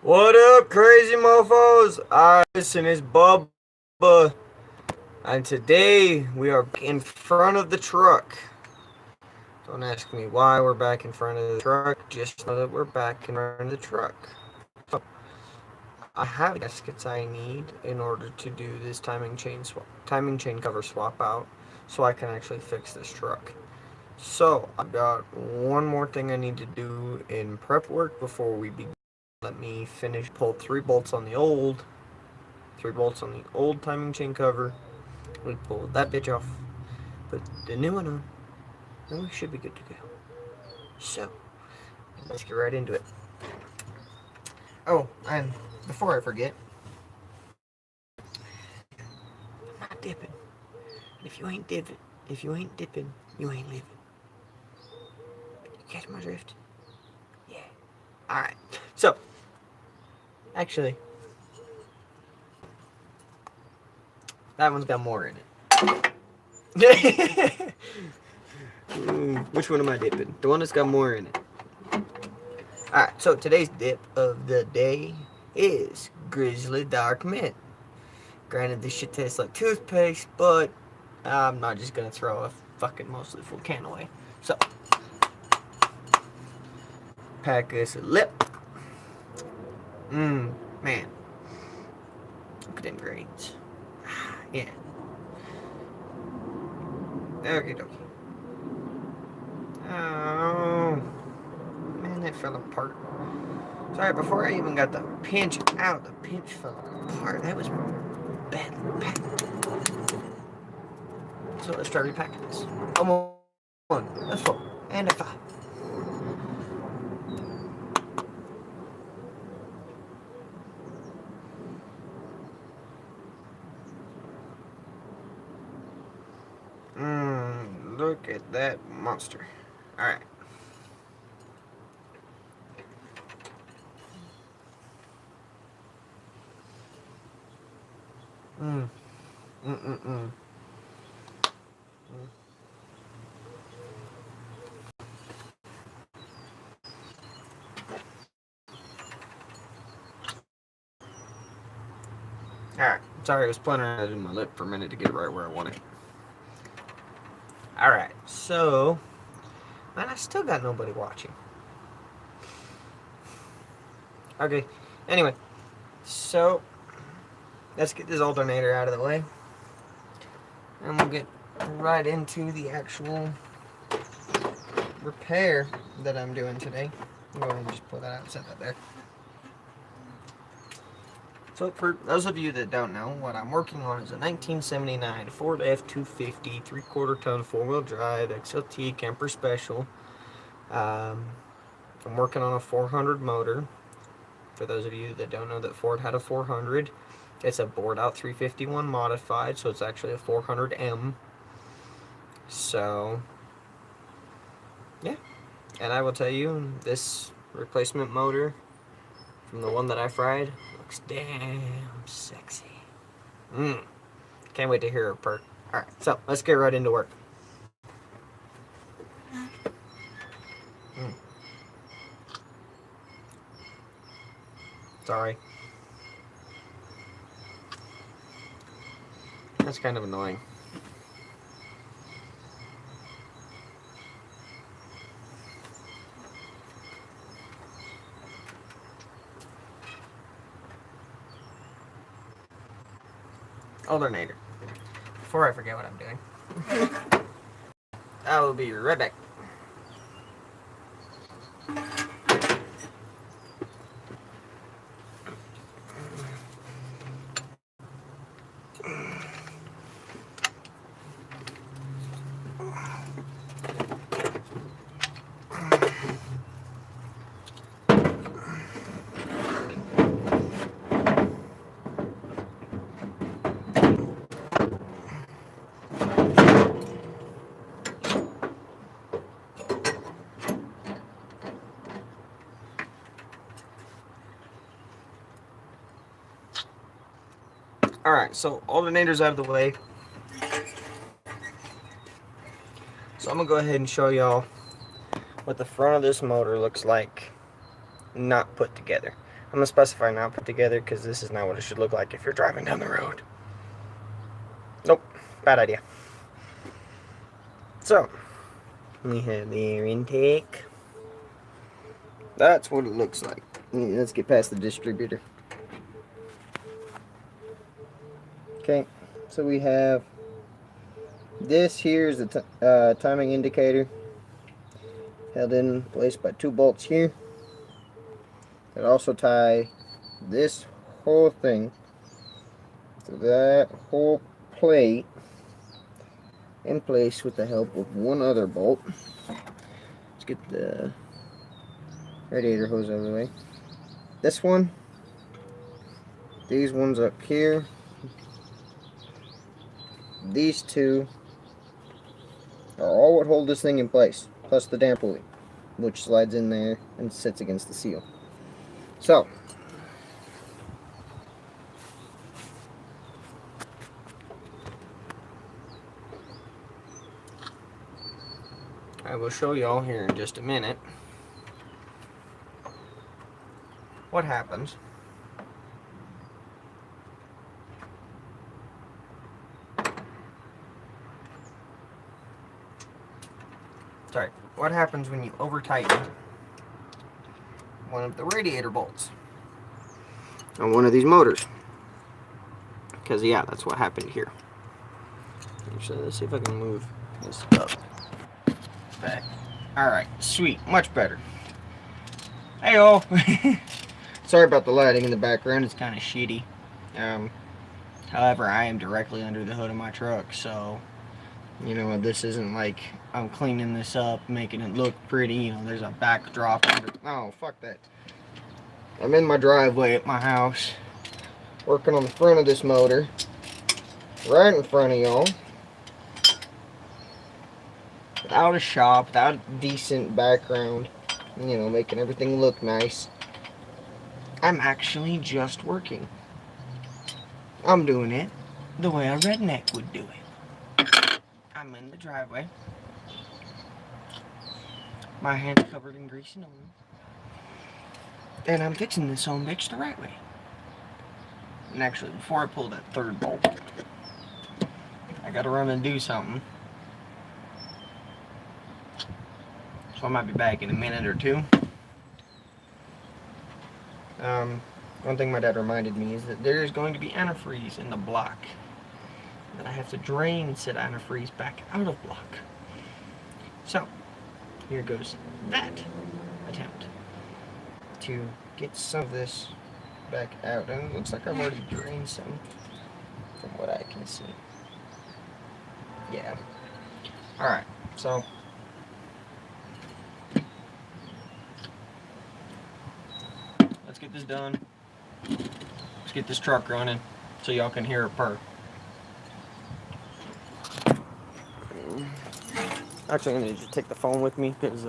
What up, crazy mofos? Listen, it's Bubba, and today we are in front of the truck. Don't ask me why we're back in front of the truck, just know that we're back in front of the truck. So, I have the gaskets I need in order to do this timing chain cover swap out, so I can actually fix this truck. So, I've got one more thing I need to do in prep work before we begin. Let me finish, pull three bolts on the old timing chain cover. We pull that bitch off, put the new one on, and we should be good to go. So, let's get right into it. Oh, and before I forget, I'm not dipping. If you ain't dipping, you ain't living. You catch my drift? Yeah. Alright. So, actually, that one's got more in it. Which one am I dipping? The one that's got more in it. Alright, so today's dip of the day is Grizzly Dark Mint. Granted, this shit tastes like toothpaste, but I'm not just gonna throw a fucking mostly full can away. So, pack us a lip. Man. Look at them grains. Yeah. Okay, dokie. Oh, man, that fell apart. Sorry, before I even got the pinch out, the pinch fell apart. That was badly packed. So let's try repacking this. A 1, a 4, and a 5. Look at that monster. Alright. Mm. Mm-mm-mm. Alright. Sorry, I was playing around in my lip for a minute to get it right where I want it. Alright, so... Man, I still got nobody watching. Okay, anyway. So... Let's get this alternator out of the way. And we'll get right into the actual repair that I'm doing today. Go ahead and just pull that out and set that there. So for those of you that don't know, what I'm working on is a 1979 Ford F-250 3/4 ton 4-wheel drive XLT camper special. I'm working on a 400 motor. For those of you that don't know that Ford had a 400, it's a bored out 351 modified, so it's actually a 400M. So, yeah. And I will tell you, this replacement motor from the one that I fried looks damn sexy. Can't wait to hear her purr. Alright, so let's get right into work. Sorry. That's kind of annoying. Alternator. Before I forget what I'm doing, I will be right back. Alright, so alternator's out of the way. So I'm going to go ahead and show y'all what the front of this motor looks like not put together. I'm going to specify not put together because this is not what it should look like if you're driving down the road. Nope, bad idea. So, we have the air intake. That's what it looks like. Let's get past the distributor. Okay, so we have this here is the timing indicator, held in place by 2 bolts here. That also tie this whole thing to that whole plate in place with the help of 1 other bolt. Let's get the radiator hose out of the way. This one, these ones up here, these 2 are all what hold this thing in place, plus the damp pulley, which slides in there and sits against the seal. So, I will show y'all here in just a minute what happens what happens when you over tighten one of the radiator bolts on one of these motors. Because yeah, that's what happened here. Actually, let's see if I can move this up back. Alright, sweet, much better. Hey-oh! Sorry about the lighting in the background, it's kind of shitty. However, I am directly under the hood of my truck, so you know, this isn't like I'm cleaning this up, making it look pretty. You know, there's a backdrop under. Oh, fuck that. I'm in my driveway at my house, working on the front of this motor, right in front of y'all. Without a shop, without a decent background, you know, making everything look nice. I'm actually just working. I'm doing it the way a redneck would do it. I'm in the driveway. My hand's covered in grease and oil. And I'm fixing this own bitch the right way. And actually, before I pull that 3rd bolt, I gotta run and do something. So I might be back in a minute or 2. One thing my dad reminded me is that there is going to be antifreeze in the block. That I have to drain said antifreeze back out of block. So, here goes that attempt to get some of this back out. And it looks like I've already drained some from what I can see. Yeah. Alright, so let's get this done. Let's get this truck running so y'all can hear it purr. Actually, I'm going to just take the phone with me because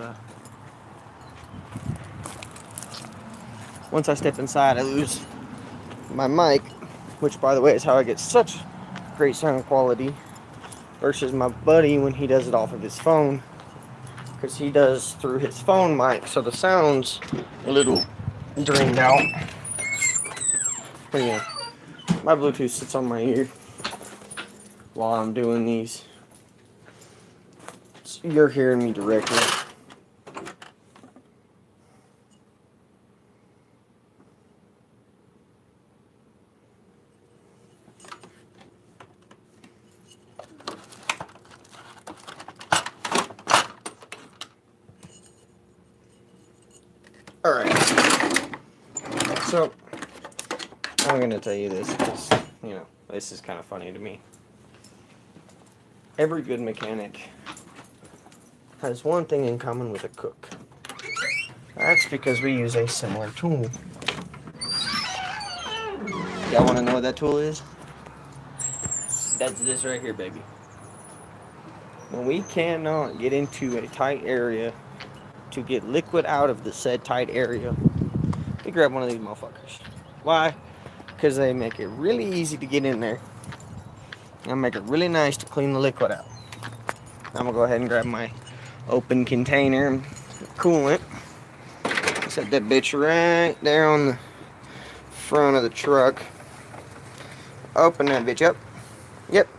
once I step inside, I lose my mic, which, by the way, is how I get such great sound quality versus my buddy when he does it off of his phone, because he does through his phone mic, so the sound's a little drained out. But yeah, my Bluetooth sits on my ear while I'm doing these. You're hearing me directly. Alright. So, I'm going to tell you this because, you know, this is kind of funny to me. Every good mechanic has one thing in common with a cook. That's because we use a similar tool. Y'all want to know what that tool is? That's this right here, baby. When we cannot get into a tight area to get liquid out of the said tight area, we grab one of these motherfuckers. Why? Because they make it really easy to get in there and make it really nice to clean the liquid out. I'm gonna go ahead and grab my open container and coolant. Set that bitch right there on the front of the truck. Open that bitch up. Yep,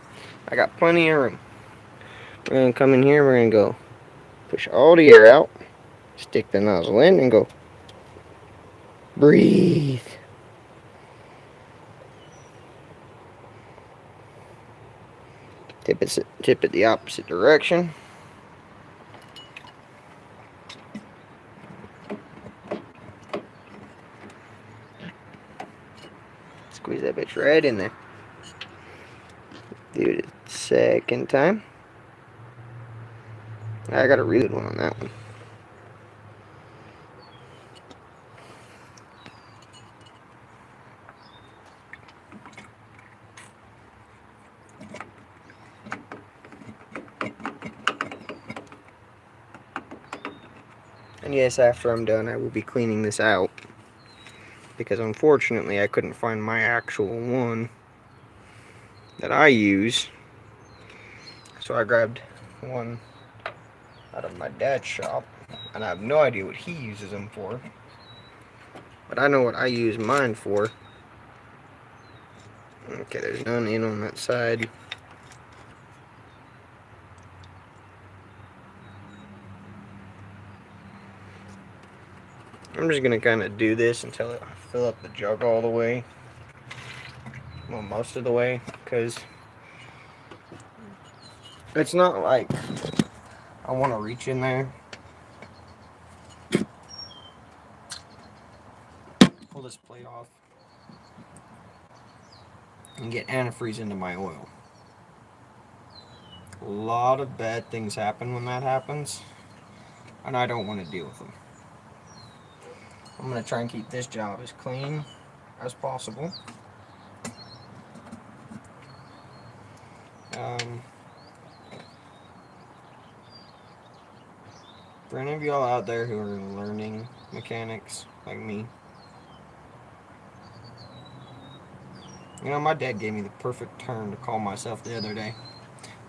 I got plenty of room. We're gonna come in here, we're gonna go push all the air out, stick the nozzle in, and go breathe. Tip it the opposite direction. Squeeze that bitch right in there. Do it a second time. I got a really good one on that one. And yes, after I'm done, I will be cleaning this out. Because unfortunately, I couldn't find my actual one that I use. So I grabbed one out of my dad's shop. And I have no idea what he uses them for. But I know what I use mine for. Okay, there's none in on that side. I'm just gonna kind of do this until I fill up the jug all the way. Well, most of the way, because it's not like I want to reach in there, pull this plate off, and get antifreeze into my oil. A lot of bad things happen when that happens, and I don't want to deal with them. I'm going to try and keep this job as clean as possible. For any of y'all out there who are learning mechanics like me, you know, my dad gave me the perfect term to call myself the other day.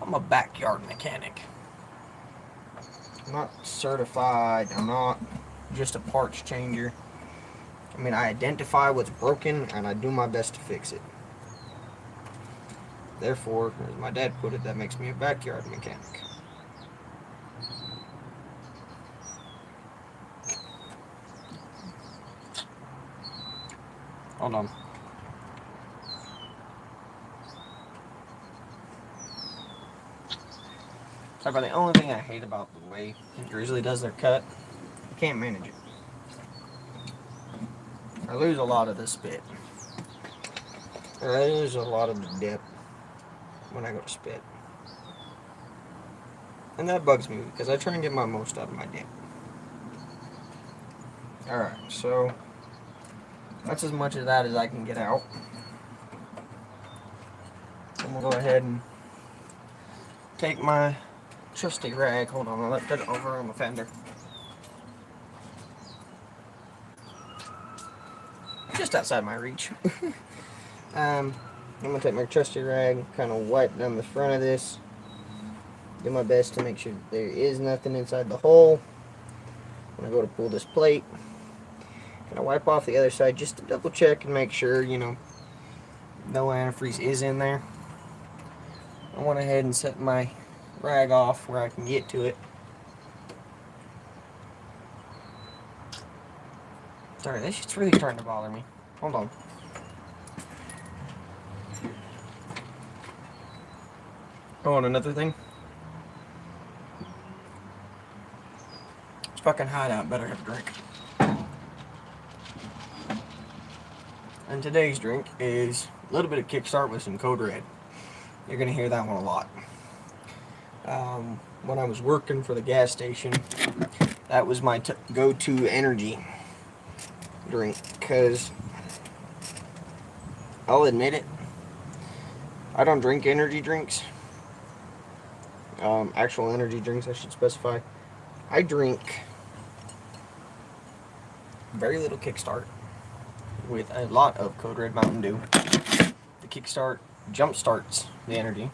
I'm a backyard mechanic. I'm not certified. I'm not just a parts changer. I mean, I identify what's broken and I do my best to fix it. Therefore, as my dad put it, that makes me a backyard mechanic. Hold on. Talk about the only thing I hate about the way Grizzly does their cut. I can't manage it. I lose a lot of the spit. Or I lose a lot of the dip when I go to spit. And that bugs me because I try and get my most out of my dip. Alright, so that's as much of that as I can get out. And we'll go ahead and take my trusty rag. Hold on, I left it over on the fender. Just outside my reach. I'm going to take my trusty rag, kind of wipe down the front of this. Do my best to make sure there is nothing inside the hole. When I go to pull this plate, kind of wipe off the other side just to double check and make sure, you know, no antifreeze is in there. I went ahead and set my rag off where I can get to it. Sorry, this shit's really starting to bother me. Hold on. Oh, and another thing. It's fucking hot out. Better have a drink. And today's drink is a little bit of Kickstart with some Code Red. You're going to hear that one a lot. When I was working for the gas station, that was my go-to energy drink, because I'll admit it, I don't drink energy drinks. Actual energy drinks, I should specify. I drink very little Kickstart with a lot of Code Red Mountain Dew. The Kickstart jump starts the energy.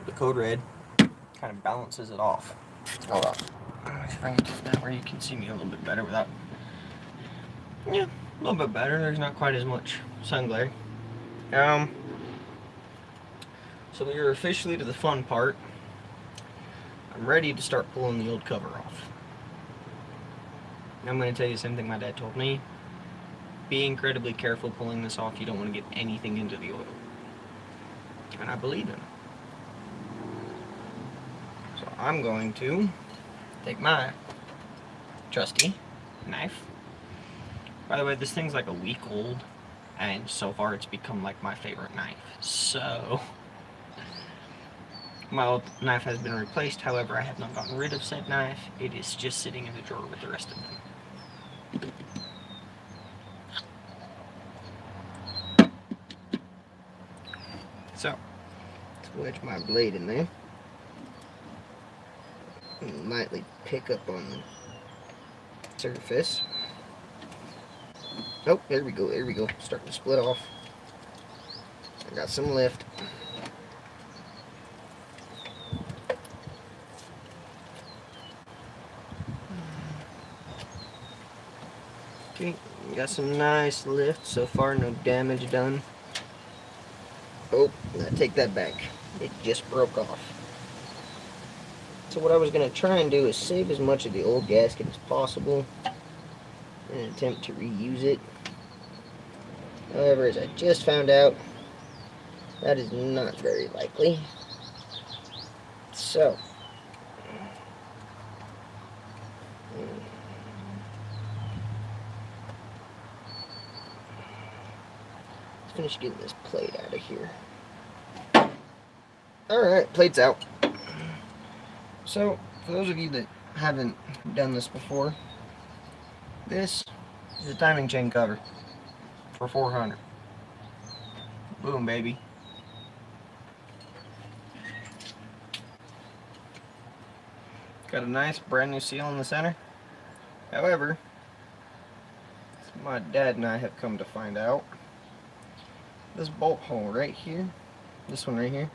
The Code Red kind of balances it off. Hold on. Let me see if I can get this down where you can see me a little bit better without Yeah, a little bit better. There's not quite as much sun glare. Um, so we're officially to the fun part. I'm ready to start pulling the old cover off. I'm going to tell you the same thing my dad told me. Be incredibly careful pulling this off. You don't want to get anything into the oil. And I believe him. So I'm going to take my trusty knife. By the way, this thing's like a week old, and so far it's become like my favorite knife. So my old knife has been replaced. However, I have not gotten rid of said knife. It is just sitting in the drawer with the rest of them. So let's wedge my blade in there and lightly pick up on the surface. Oh, there we go, there we go. Starting to split off. I got some left. Okay, got some nice lift so far, no damage done. Oh, I take that back. It just broke off. So what I was going to try and do is save as much of the old gasket as possible in an attempt to reuse it. However, as I just found out, that is not very likely. So, let's finish getting this plate out of here. Alright, plate's out. So, for those of you that haven't done this before, this is a timing chain cover for 400. Boom, baby. Got a nice brand new seal in the center. However, as my dad and I have come to find out, this bolt hole right here, this one right here,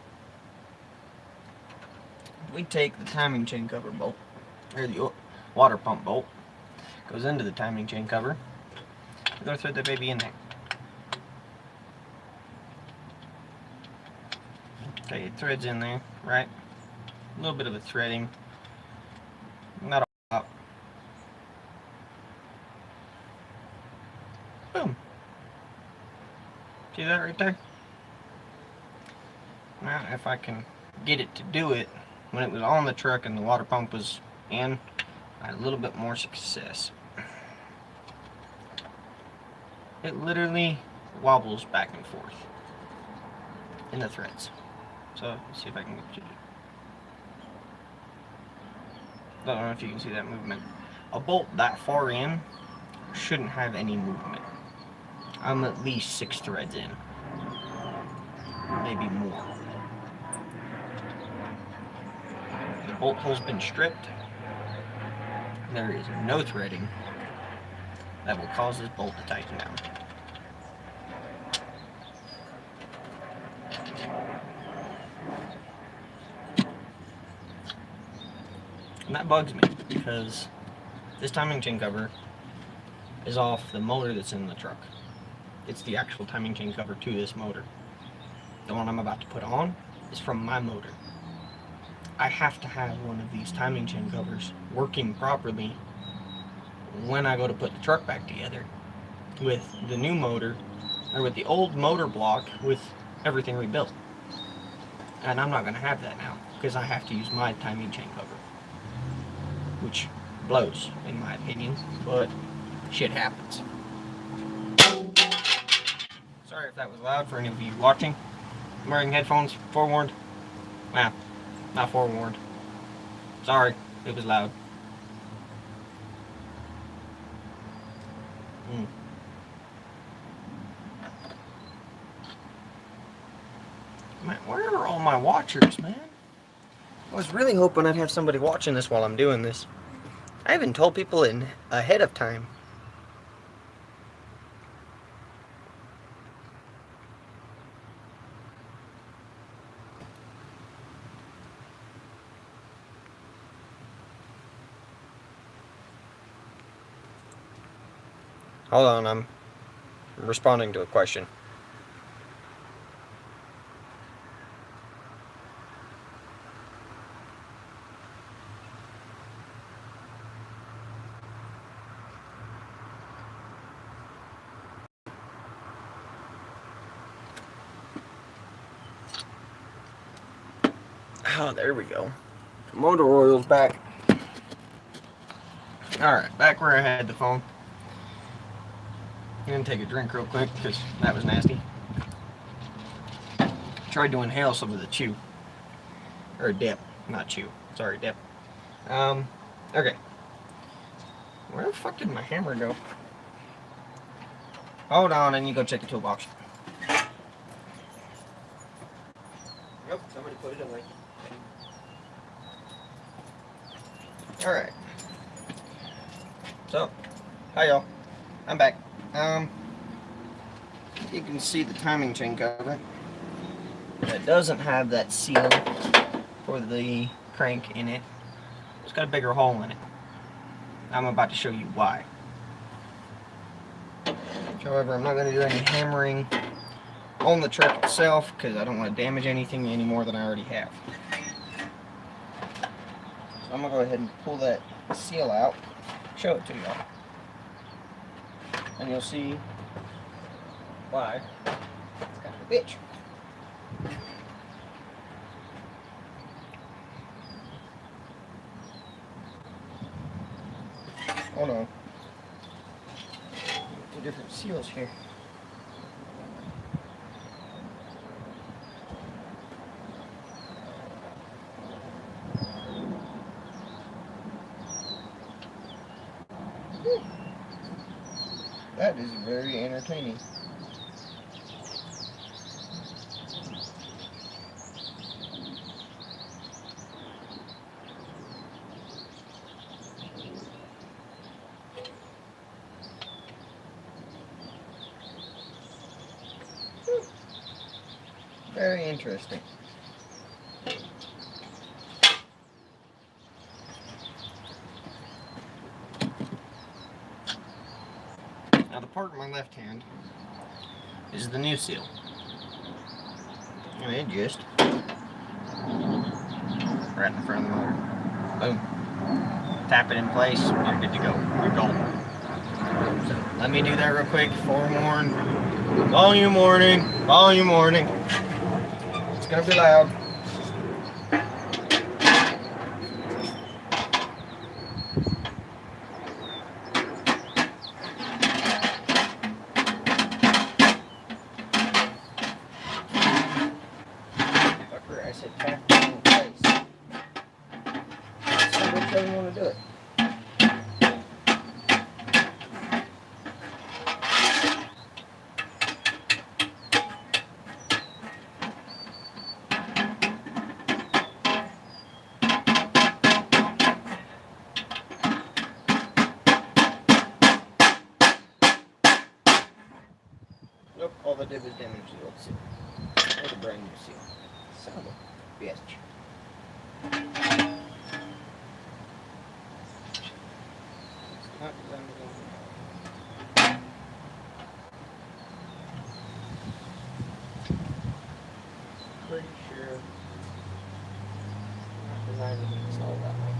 we take the timing chain cover bolt, or the water pump bolt, goes into the timing chain cover. We're going to thread that baby in there. Okay, it threads in there, right? A little bit of a threading, not a lot. Boom. See that right there? Now, if I can get it to do it when it was on the truck and the water pump was in, I had a little bit more success. It literally wobbles back and forth in the threads. So, let's see if I can get you. I don't know if you can see that movement. A bolt that far in shouldn't have any movement. I'm at least 6 threads in. Maybe more. The bolt hole's been stripped. There is no threading that will cause this bolt to tighten down. And that bugs me because this timing chain cover is off the motor that's in the truck. It's the actual timing chain cover to this motor. The one I'm about to put on is from my motor. I have to have one of these timing chain covers working properly when I go to put the truck back together with the new motor, or with the old motor block with everything rebuilt. And I'm not going to have that now because I have to use my timing chain cover, which blows in my opinion, but shit happens. Sorry if that was loud for any of you watching. I'm wearing headphones, forewarned. Nah, not forewarned. Sorry, it was loud. Man, where are all my watchers, man? I was really hoping I'd have somebody watching this while I'm doing this. I even told people in ahead of time. Hold on, I'm responding to a question. Oh, there we go. Motor oil's back. Alright, back where I had the phone. I'm gonna take a drink real quick because that was nasty. Tried to inhale some of the chew. Or dip, not chew. Sorry, dip. Okay. Where the fuck did my hammer go? Hold on, I need to go check the toolbox. Nope, somebody put it away. Alright. So, hi y'all. I'm back. You can see the timing chain cover. It doesn't have that seal for the crank in it. It's got a bigger hole in it. I'm about to show you why. However, I'm not going to do any hammering on the truck itself because I don't want to damage anything any more than I already have. So I'm going to go ahead and pull that seal out, show it to y'all, and you'll see why it's kind of a bitch. Hold on. Two different seals here. That is very entertaining. Very interesting. Now the part in my left hand is the new seal. And it just right in the front of the motor. Boom. Tap it in place, you're good to go. You're golden. So let me do that real quick. Forewarn. Volume warning. Volume warning. It's gonna be loud. I said tap it in place. Somebody doesn't want to do it. Nope, all that did was damage the old seal. Or the brand new seal. Son of a bitch. It's not designed to go. Pretty sure it's not designed to be installed that way.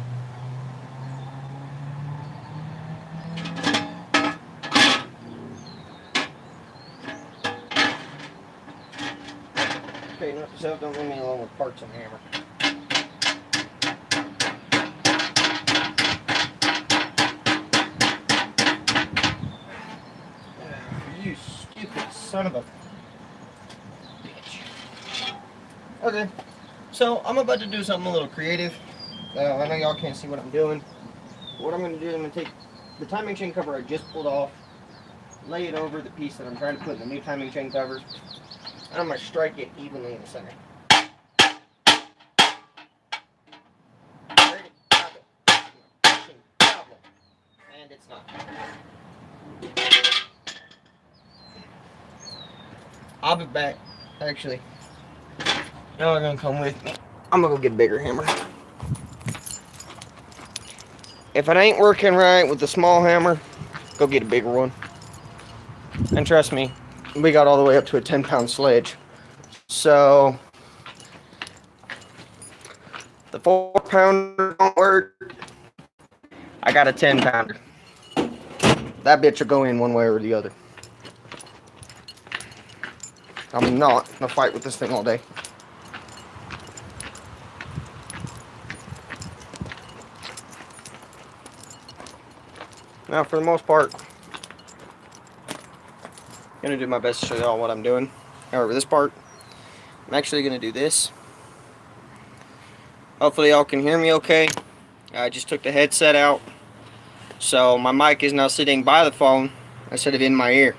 Okay, note to self, don't leave me alone with parts and hammer. You stupid son of a bitch. Okay, so I'm about to do something a little creative. I know y'all can't see what I'm doing. What I'm going to do is I'm going to take the timing chain cover I just pulled off, lay it over the piece that I'm trying to put in the new timing chain covers, and I'm going to strike it evenly in the center. And it's not. I'll be back. Actually, y'all are going to come with me. I'm going to go get a bigger hammer. If it ain't working right with the small hammer, go get a bigger one. And trust me, we got all the way up to a 10-pound sledge. So the 4-pounder don't work. I got a 10-pounder. That bitch will go in one way or the other. I'm not gonna fight with this thing all day. Now, for the most part, I'm gonna do my best to show y'all what I'm doing. However, this part, I'm actually gonna do this. Hopefully y'all can hear me okay. I just took the headset out, so my mic is now sitting by the phone instead of in my ear.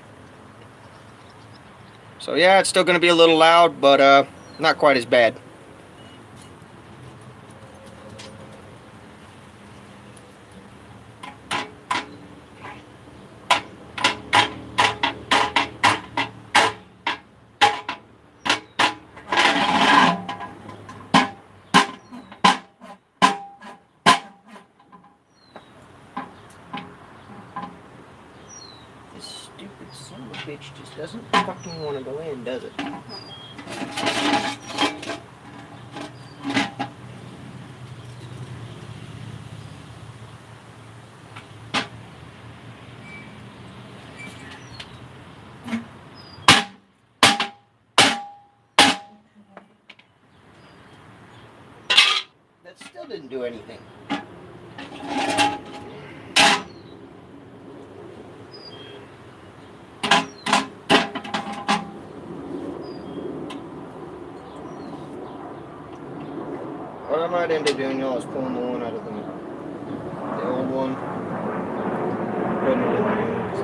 So yeah, it's still gonna be a little loud, but not quite as bad. This stupid son of a bitch just doesn't fucking want to go in, does it? That still didn't do anything. What I might end up doing, y'all, is pulling the one out of the old one, putting it in the new one, because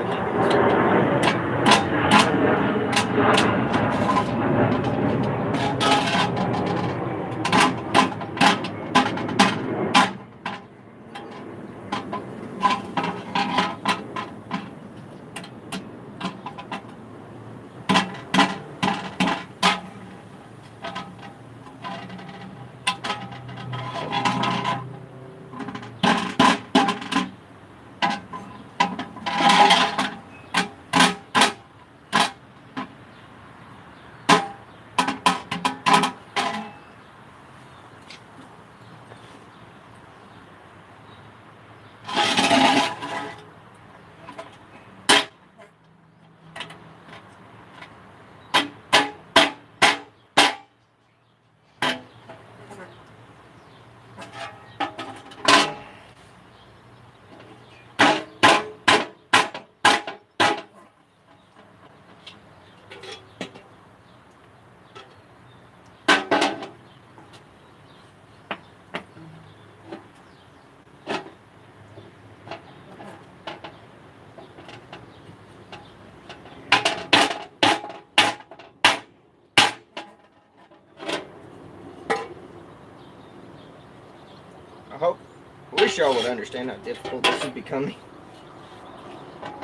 I wish y'all would understand how difficult this is becoming.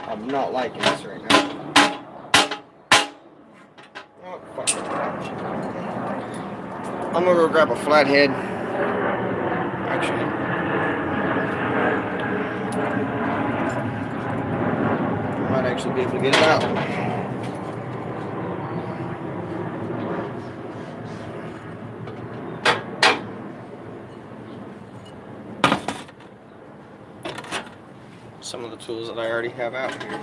I'm not liking this right now. Oh, fuck. I'm gonna go grab a flathead. Actually, I might actually be able to get it out. Some of the tools that I already have out here.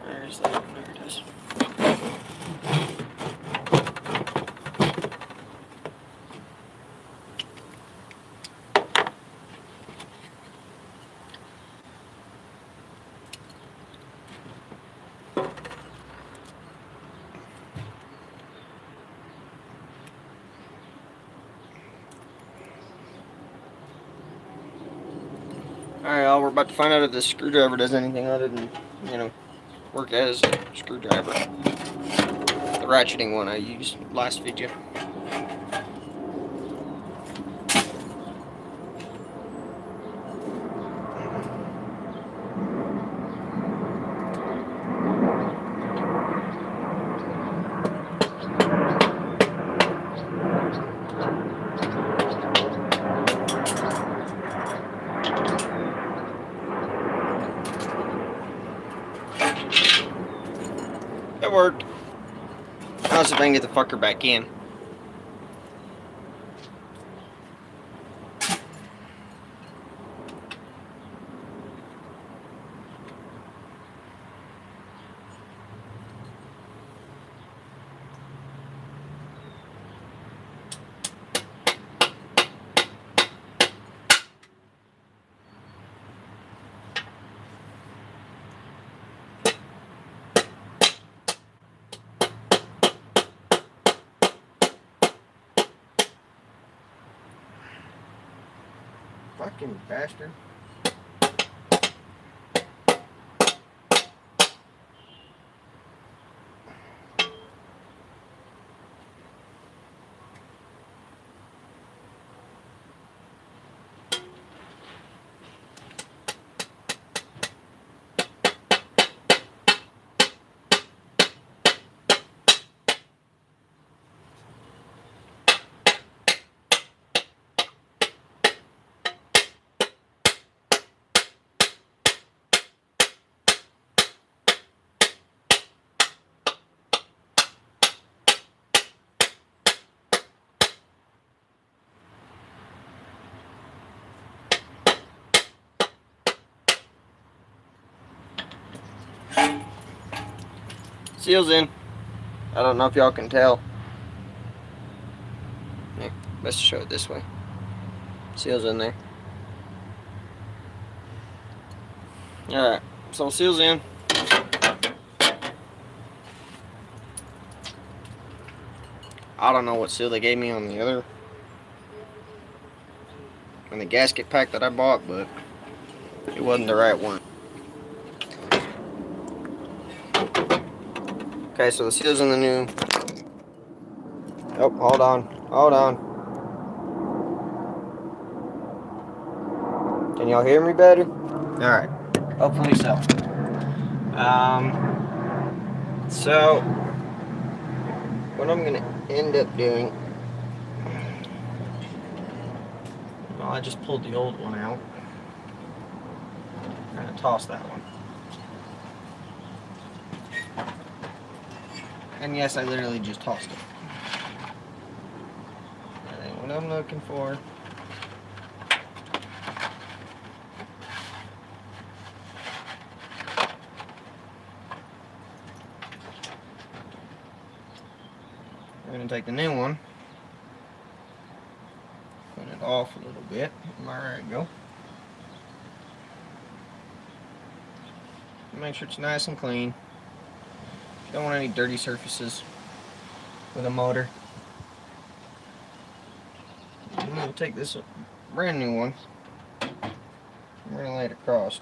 There's that. There it is. Alright, y'all, we're about to find out if this screwdriver does anything other than, work as a screwdriver. The ratcheting one I used last video. It worked. Now let's see if I can get the fucker back in. Fucking bastard. Seal's in. I don't know if y'all can tell. Yeah, let's show it this way. Seal's in there. Alright, so seal's in. I don't know what seal they gave me on the other, on the gasket pack that I bought, but it wasn't the right one. Okay, so the seal's in the new. Oh, hold on. Hold on. Can y'all hear me better? Alright. Hopefully so. So what I'm gonna end up doing, well, I just pulled the old one out. I'm gonna toss that one. And yes, I literally just tossed it. That ain't what I'm looking for. I'm going to take the new one, clean it off a little bit. There we go. Make sure it's nice and clean. Don't want any dirty surfaces with a motor. I'm going to take this brand new one. I'm going to lay it across.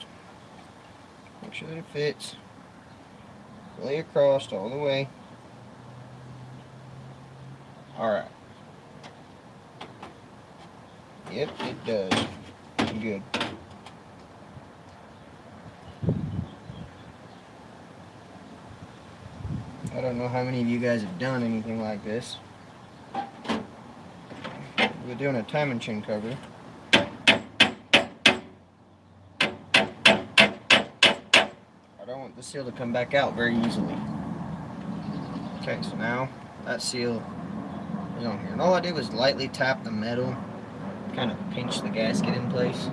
Make sure that it fits. Lay it across all the way. Alright. Yep, it does. Good. I don't know how many of you guys have done anything like this. We're doing a timing chain cover. I don't want the seal to come back out very easily. Okay, so now that seal is on here. And all I did was lightly tap the metal, kind of pinch the gasket in place.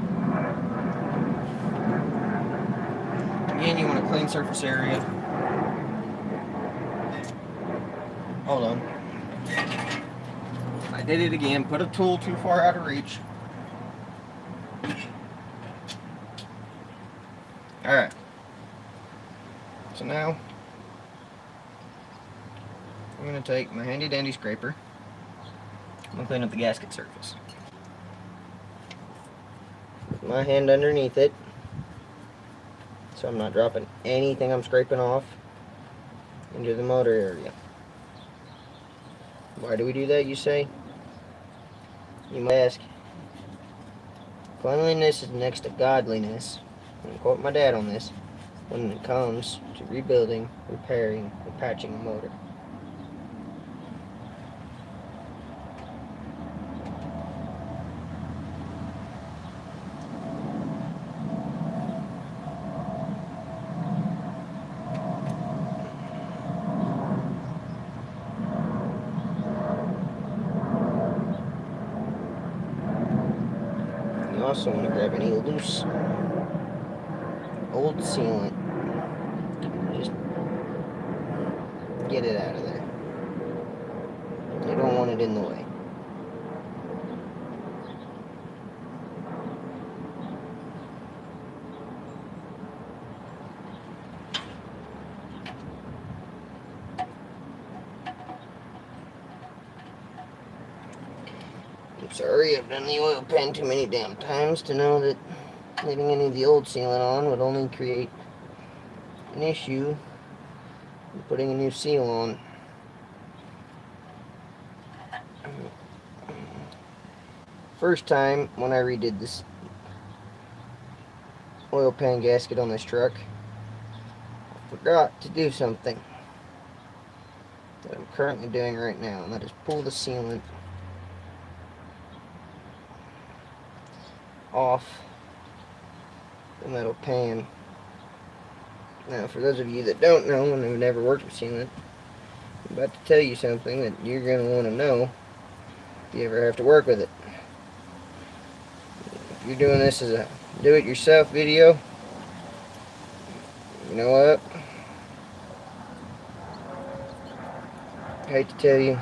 Again, you want a clean surface area. Hold on. I did it again. Put a tool too far out of reach. Alright. So now, I'm going to take my handy dandy scraper. I'm going to clean up the gasket surface. Put my hand underneath it, so I'm not dropping anything I'm scraping off into the motor area. Why do we do that, you say? You might ask. Cleanliness is next to godliness. I'm going to quote my dad on this when it comes to rebuilding, repairing, and patching a motor. also want to grab any loose old sealant. Just get it out of there. You don't want it in the way. I'm sorry, I've done the oil pan too many damn times to know that leaving any of the old sealant on would only create an issue with putting a new seal on. First time when I redid this oil pan gasket on this truck, I forgot to do something that I'm currently doing right now, and that is pull the sealant off the metal pan. Now, for those of you that don't know and have never worked with sealant, I'm about to tell you something that you're going to want to know if you ever have to work with it. If you're doing this as a do-it-yourself video, you know what? I hate to tell you,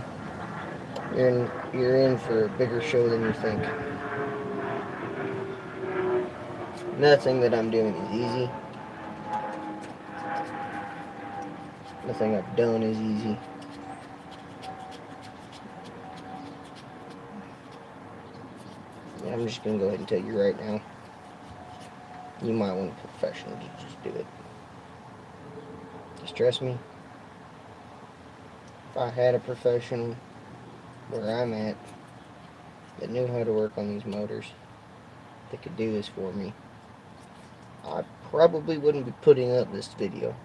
you're in for a bigger show than you think. Nothing that I'm doing is easy. Nothing I've done is easy. Yeah, I'm just going to go ahead and tell you right now, you might want a professional to just do it. Just trust me, if I had a professional where I'm at that knew how to work on these motors, that could do this for me, I probably wouldn't be putting up this video.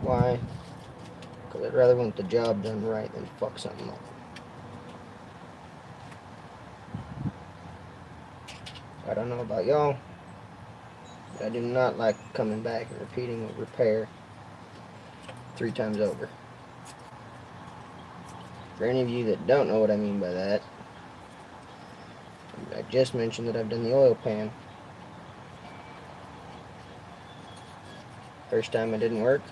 Why? Because I'd rather want the job done right than fuck something up. I don't know about y'all, but I do not like coming back and repeating a repair 3 times over. For any of you that don't know what I mean by that, I just mentioned that I've done the oil pan. First time it didn't work,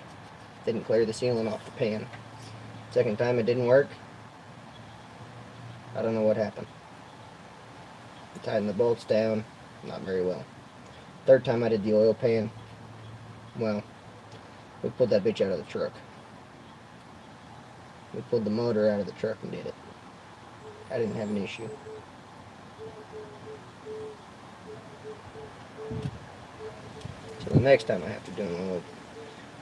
didn't clear the sealant off the pan. Second time it didn't work, I don't know what happened. I tightened the bolts down, not very well. Third time I did the oil pan, well, we pulled that bitch out of the truck. We pulled the motor out of the truck and did it. I didn't have an issue. So the next time I have to do an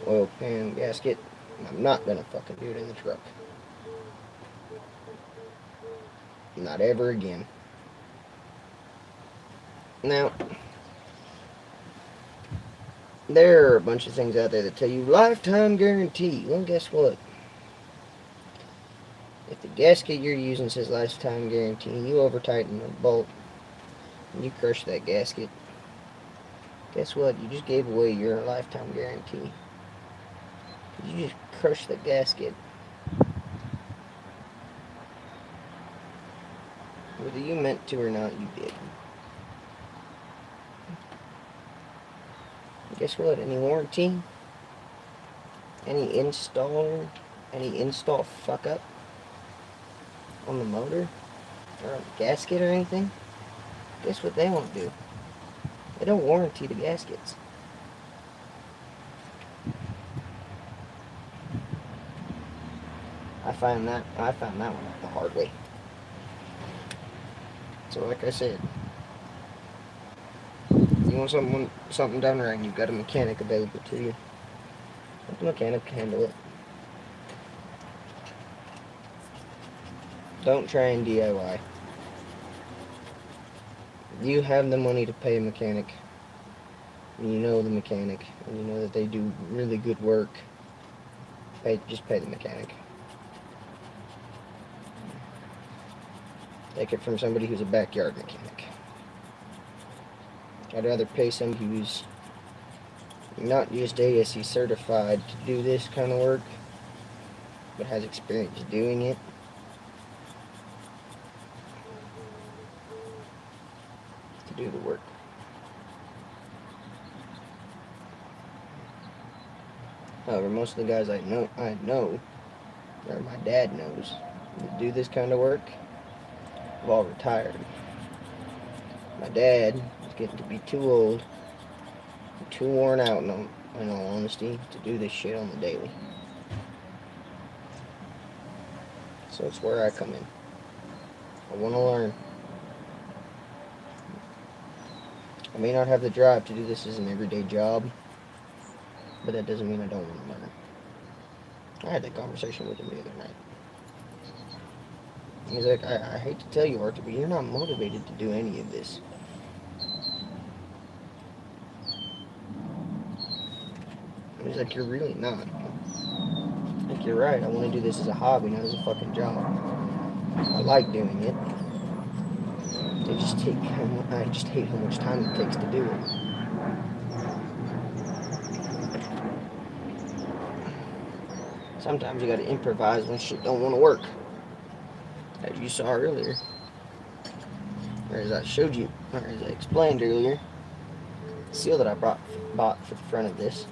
oil pan gasket, I'm not gonna fucking do it in the truck. Not ever again. Now, there are a bunch of things out there that tell you lifetime guarantee. Well, guess what? If the gasket you're using says lifetime guarantee and you over tighten the bolt and you crush that gasket, guess what? You just gave away your lifetime guarantee. You just crushed the gasket. Whether you meant to or not, you did. Guess what? Any warranty? Any install fuck up on the motor or on the gasket or anything? Guess what they won't do? They don't warranty the gaskets. I found that one out the hard way. So like I said, if you want something done right and you've got a mechanic available to you, let the mechanic handle it. Don't try and DIY. You have the money to pay a mechanic, and you know the mechanic, and you know that they do really good work. Just pay the mechanic. Take it from somebody who's a backyard mechanic. I'd rather pay somebody who's not just ASE certified to do this kind of work, but has experience doing it. However, most of the guys I know, or my dad knows, that do this kind of work, have all retired. My dad is getting to be too old, too worn out, in all honesty, to do this shit on the daily. So it's where I come in. I want to learn. I may not have the drive to do this as an everyday job, but that doesn't mean I don't want to learn. I had that conversation with him the other night. He's like, I hate to tell you, Arthur, but you're not motivated to do any of this. He's like, you're really not. Like, you're right. I want to do this as a hobby, not as a fucking job. I like doing it. I just hate how much time it takes to do it. Sometimes you gotta improvise when shit don't want to work. As you saw earlier. Or as I showed you, or as I explained earlier. The seal that I bought for the front of this,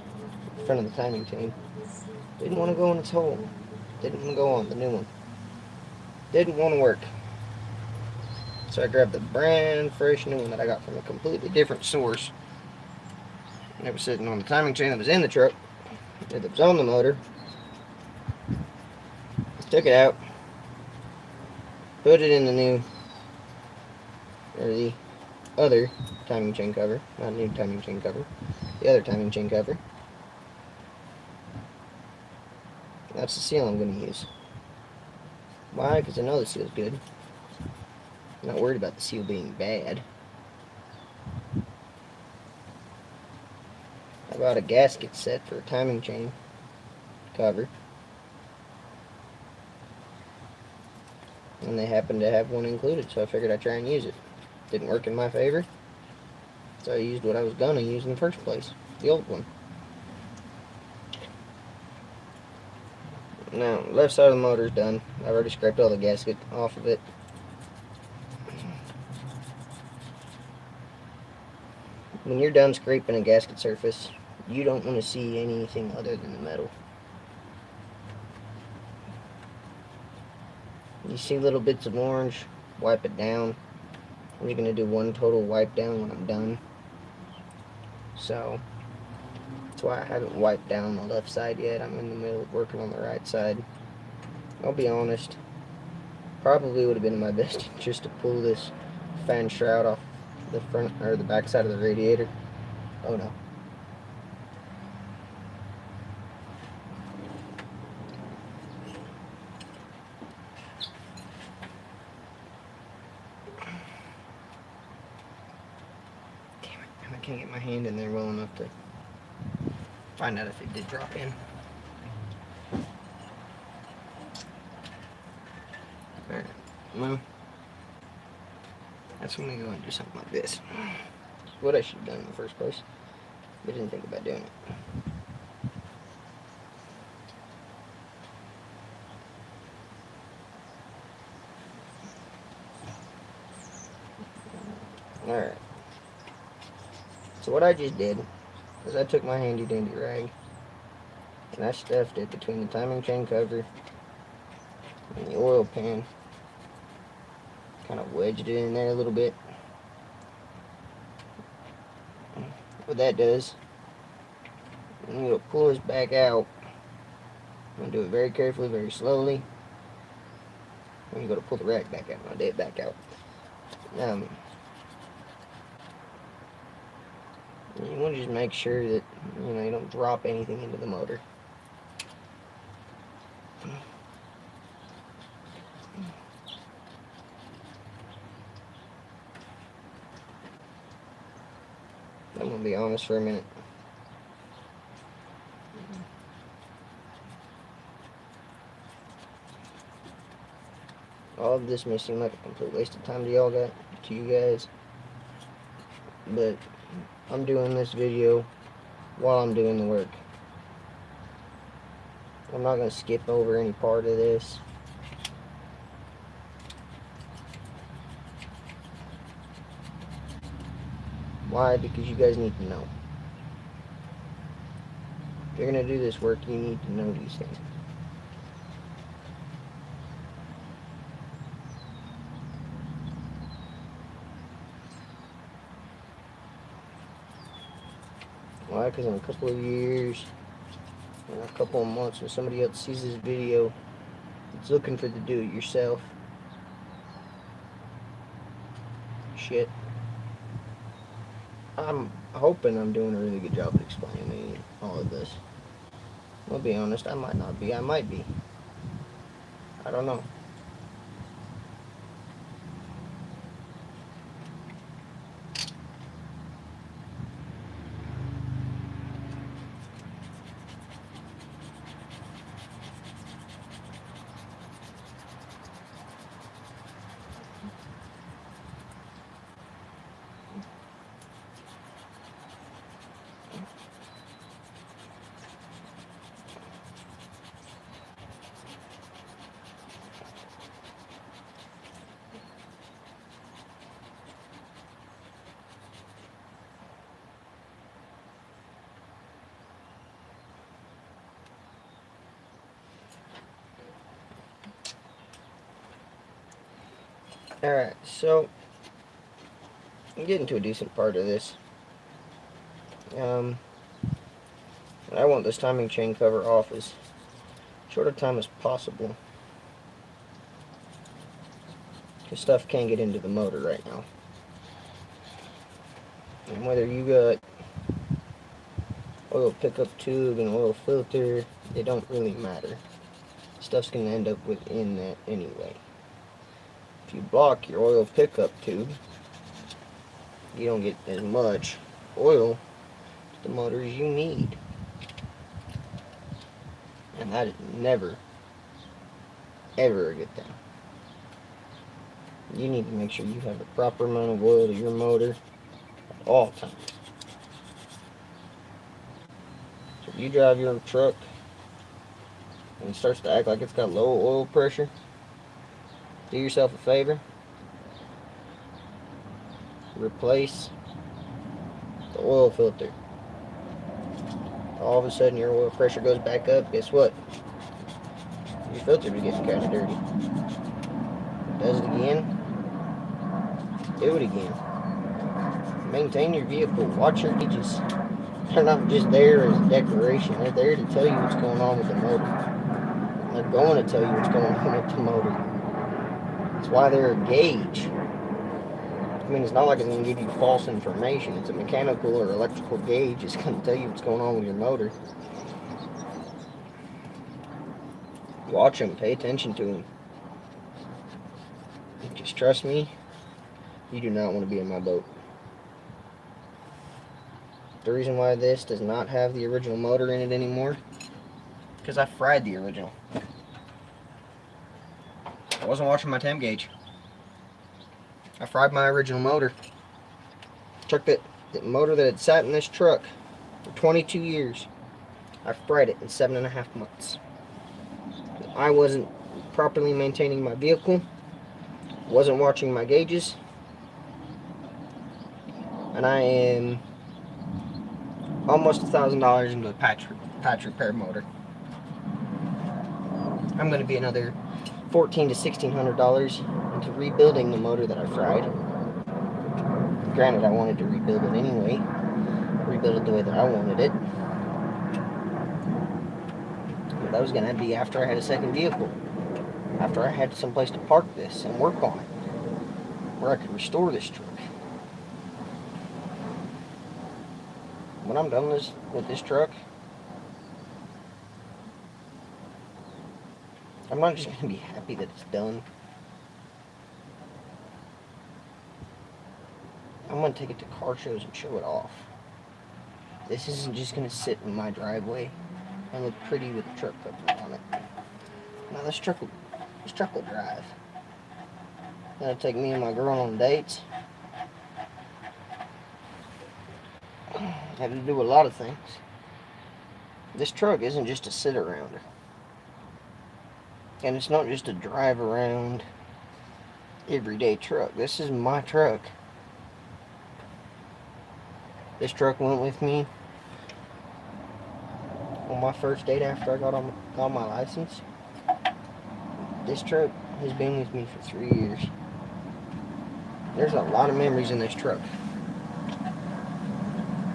the front of the timing chain, didn't want to go in its hole. Didn't want to go on the new one. Didn't want to work. So I grabbed the brand fresh new one that I got from a completely different source. And it was sitting on the timing chain that was in the truck. That was on the motor. Took it out. Put it in the new, or the other timing chain cover. Not new timing chain cover. The other timing chain cover. That's the seal I'm going to use. Why? Because I know the seal's good. I'm not worried about the seal being bad. I bought a gasket set for a timing chain cover. And they happened to have one included, so I figured I'd try and use it. Didn't work in my favor, so I used what I was going to use in the first place. The old one. Now, left side of the motor's done. I've already scraped all the gasket off of it. When you're done scraping a gasket surface, you don't want to see anything other than the metal. You see little bits of orange, wipe it down. I'm just going to do one total wipe down when I'm done. So, that's why I haven't wiped down the left side yet. I'm in the middle of working on the right side. I'll be honest, probably would have been in my best interest to pull this fan shroud off the front or the back side of the radiator. Oh no. Damn it, I can't get my hand in there well enough to find out if it did drop in. Alright, well, that's when we go and do something like this. What I should have done in the first place. I didn't think about doing it. Alright. So what I just did is I took my handy dandy rag and I stuffed it between the timing chain cover and the oil pan. Kind of wedged it in there a little bit. What that does, I'm going to pull this back out. I'm going to do it very carefully, very slowly. I'm going to go to pull the rag back out, and I'll do it back out. You want to just make sure that you don't drop anything into the motor. I'm going to be honest for a minute. All of this may seem like a complete waste of time to you guys, but I'm doing this video while I'm doing the work. I'm not going to skip over any part of this. Why? Because you guys need to know. If you're going to do this work, you need to know these things. Why? Because in a couple of years, in a couple of months, when somebody else sees this video, it's looking for the do-it-yourself shit. I'm hoping I'm doing a really good job of explaining all of this. I'll be honest, I might not be. I might be. I don't know. Alright, so I'm getting to a decent part of this. I want this timing chain cover off as short a time as possible, because stuff can't get into the motor right now. And whether you got oil pickup tube and oil filter, it don't really matter. Stuff's going to end up within that anyway. If you block your oil pickup tube, you don't get as much oil to the motor as you need. And that is never, ever a good thing. You need to make sure you have the proper amount of oil to your motor at all times. So if you drive your truck and it starts to act like it's got low oil pressure, do yourself a favor. Replace the oil filter. All of a sudden your oil pressure goes back up. Guess what? Your filter is getting kind of dirty. Does it again. Do it again. Maintain your vehicle. Watch your gauges. They're not just there as a decoration. They're there to tell you what's going on with the motor. They're going to tell you what's going on with the motor. That's why they're a gauge. I mean, it's not like it's going to give you false information. It's a mechanical or electrical gauge. It's going to tell you what's going on with your motor. Watch them. Pay attention to them. Just trust me, you do not want to be in my boat. The reason why this does not have the original motor in it anymore, because I fried the original. I wasn't watching my temp gauge. I fried my original motor. The motor that had sat in this truck for 22 years, I fried it in 7.5 months. I wasn't properly maintaining my vehicle, wasn't watching my gauges, and I am almost $1,000 into a patch repair motor. I'm going to be another $1,400 to $1,600 into rebuilding the motor that I fried. Granted, I wanted to rebuild it anyway. Rebuild it the way that I wanted it. But that was going to be after I had a second vehicle. After I had someplace to park this and work on it. Where I could restore this truck. When I'm done with this truck, I'm not just going to be happy that it's done. I'm going to take it to car shows and show it off. This isn't just going to sit in my driveway and look pretty with a truck cover on it. Now this truck will drive. It'll take me and my girl on dates. Had to do a lot of things. This truck isn't just a sit arounder. And it's not just a drive around everyday truck. This is my truck. This truck went with me on my first date after I got my license. This truck has been with me for 3 years. There's a lot of memories in this truck.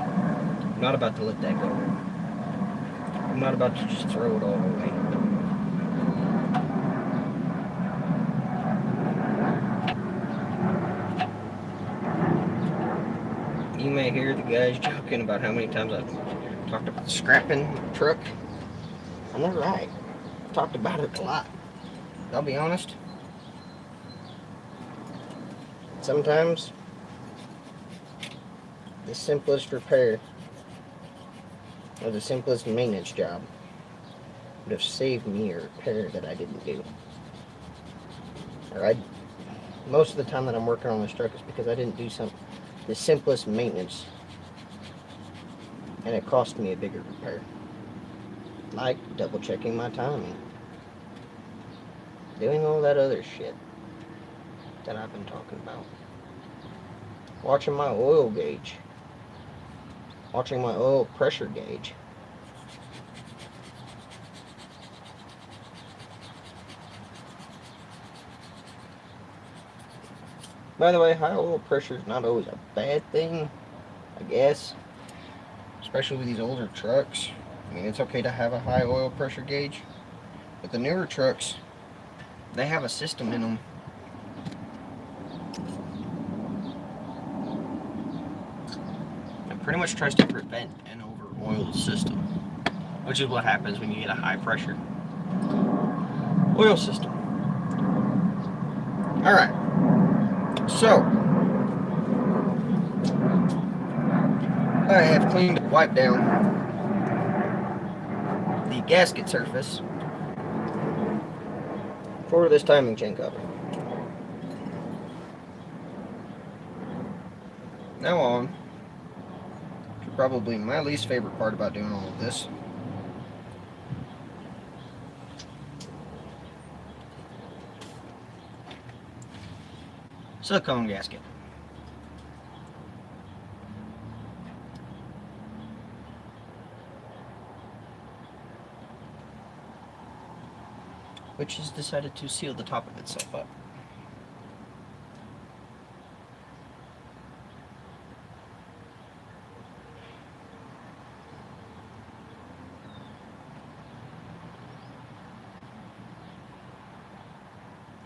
I'm not about to let that go. I'm not about to just throw it all away. You may hear the guys joking about how many times I've talked about scrapping the truck. And they're right. I've talked about it a lot. I'll be honest. Sometimes the simplest repair or the simplest maintenance job would have saved me a repair that I didn't do. Or most of the time that I'm working on this truck is because I didn't do the simplest maintenance, and it cost me a bigger repair. Like double checking my timing, doing all that other shit that I've been talking about, watching my oil gauge, watching my oil pressure gauge. By the way, high oil pressure is not always a bad thing, I guess. Especially with these older trucks. I mean, it's okay to have a high oil pressure gauge. But the newer trucks, they have a system in them that pretty much tries to prevent an over-oiled system. Which is what happens when you get a high pressure oil system. Alright. So, I have cleaned and wiped down the gasket surface for this timing chain cover. Now on to probably my least favorite part about doing all of this. Silicone gasket. Which has decided to seal the top of itself up.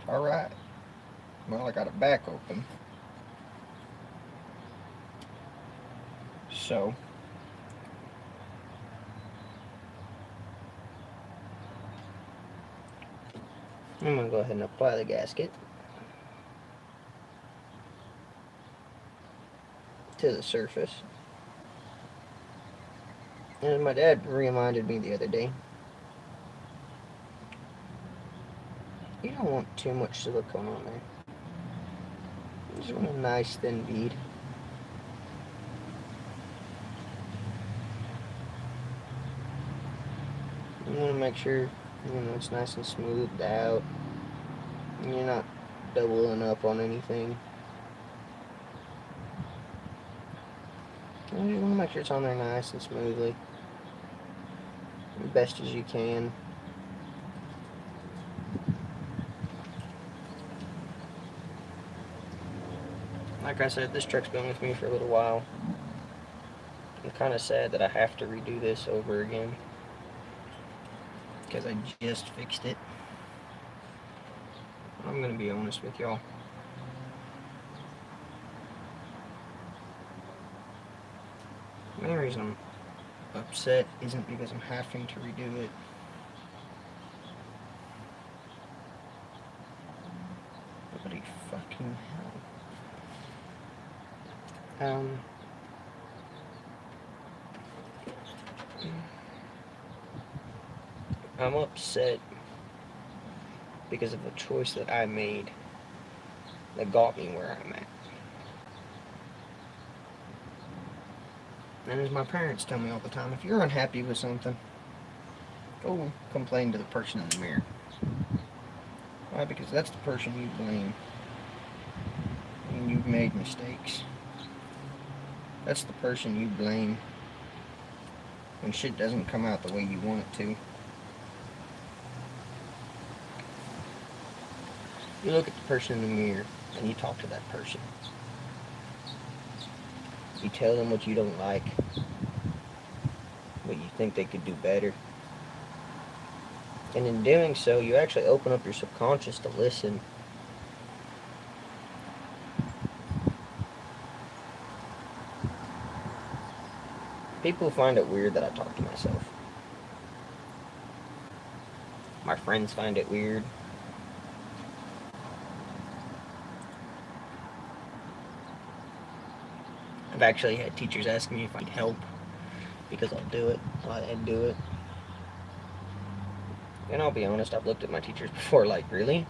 Alright. Well, I got it back open. So, I'm going to go ahead and apply the gasket to the surface. And my dad reminded me the other day, you don't want too much silicone on there. You just want a nice thin bead. You want to make sure it's nice and smoothed out. And you're not doubling up on anything. You just want to make sure it's on there nice and smoothly, as best as you can. Like I said, this truck's been with me for a little while. I'm kind of sad that I have to redo this over again, because I just fixed it. I'm going to be honest with y'all. The main reason I'm upset isn't because I'm having to redo it. Bloody fucking hell. I'm upset because of a choice that I made that got me where I'm at. And as my parents tell me all the time, if you're unhappy with something, go complain to the person in the mirror. Why? Because that's the person you blame when you've made mistakes. That's the person you blame when shit doesn't come out the way you want it to. You look at the person in the mirror and you talk to that person. You tell them what you don't like, what you think they could do better. And in doing so, you actually open up your subconscious to listen. People find it weird that I talk to myself. My friends find it weird. I've actually had teachers ask me if I need help because I'll do it. I'd do it. And I'll be honest, I've looked at my teachers before like, really?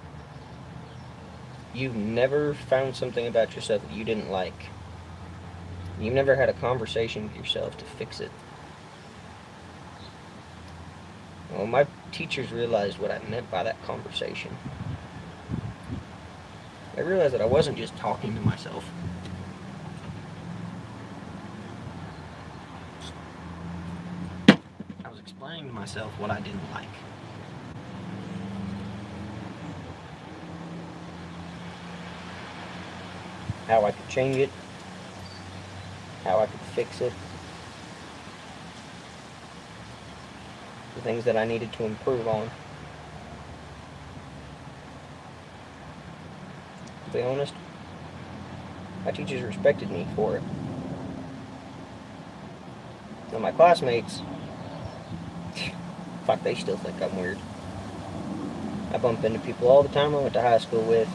You've never found something about yourself that you didn't like. You've never had a conversation with yourself to fix it. Well, my teachers realized what I meant by that conversation. They realized that I wasn't just talking to myself. I was explaining to myself what I didn't like. How I could change it. How I could fix it. The things that I needed to improve on. To be honest, my teachers respected me for it. Now my classmates, fuck, they still think I'm weird. I bump into people all the time I went to high school with.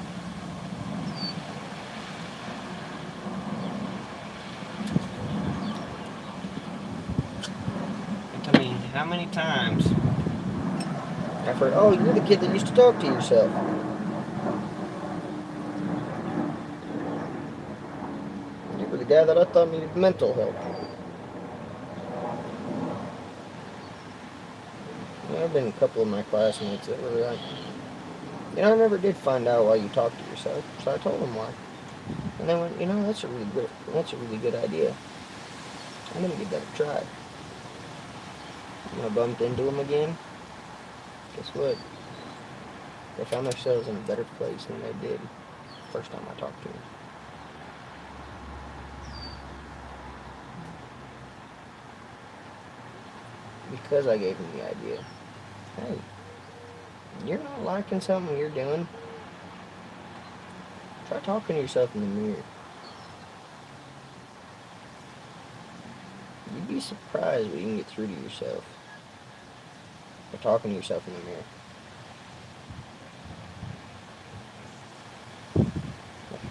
And tell me, how many times I've heard, oh, you're the kid that used to talk to yourself. You were the guy that I thought needed mental help. There have been a couple of my classmates that were like, I never did find out why you talk to yourself, so I told them why. And they went, that's a really good idea. I'm gonna give that a try. When I bumped into them again, guess what? They found themselves in a better place than they did the first time I talked to them. Because I gave them the idea. Hey, you're not liking something you're doing? Try talking to yourself in the mirror. You'd be surprised what you can get through to yourself by talking to yourself in the mirror.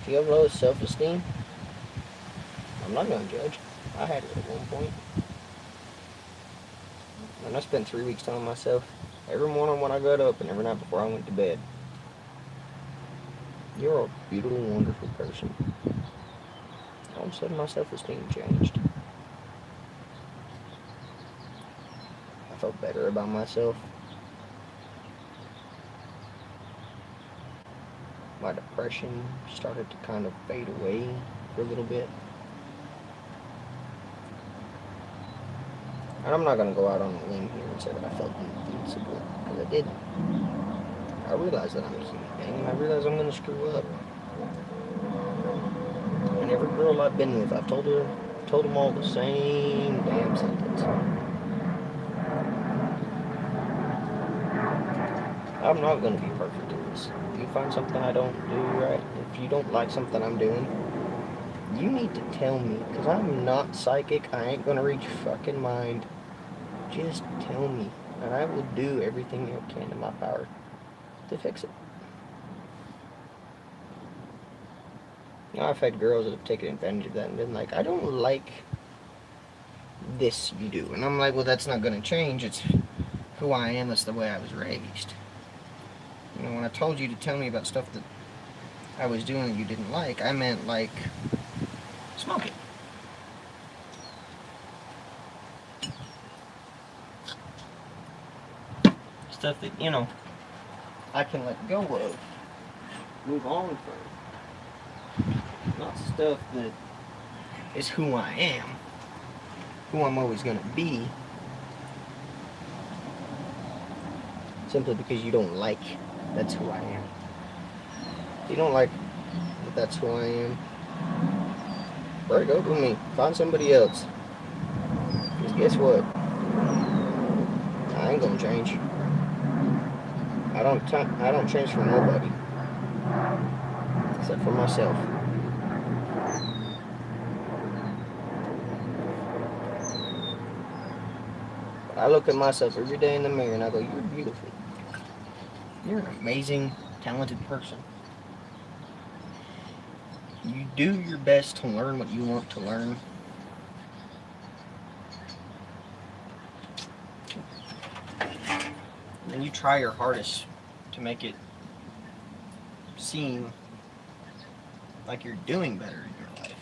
If you have low self-esteem, I'm not going to judge. I had it at one point. And I spent 3 weeks telling myself, every morning when I got up and every night before I went to bed, you're a beautiful, wonderful person. All of a sudden my self-esteem changed. I felt better about myself. My depression started to kind of fade away for a little bit. And I'm not going to go out on a limb here and say that I felt invincible, because I didn't. I realize that I'm a human being, and I realize I'm going to screw up. And every girl I've been with, I've told them all the same damn sentence. I'm not going to be perfect in this. If you find something I don't do right, if you don't like something I'm doing, you need to tell me, because I'm not psychic. I ain't going to read your fucking mind. Just tell me, and I will do everything I can in my power to fix it. I've had girls that have taken advantage of that and been like, I don't like this you do. And I'm like, well, that's not going to change. It's who I am. That's the way I was raised. When I told you to tell me about stuff that I was doing that you didn't like, I meant like smoking. Stuff that, I can let go of, move on from. Not stuff that is who I am, who I'm always going to be, simply because you don't like that's who I am. If you don't like that that's who I am, break up with me. Find somebody else. Because guess what? I ain't gonna change. I don't change for nobody. Except for myself. I look at myself every day in the mirror and I go, you're beautiful. You're an amazing, talented person. You do your best to learn what you want to learn. And you try your hardest to make it seem like you're doing better in your life.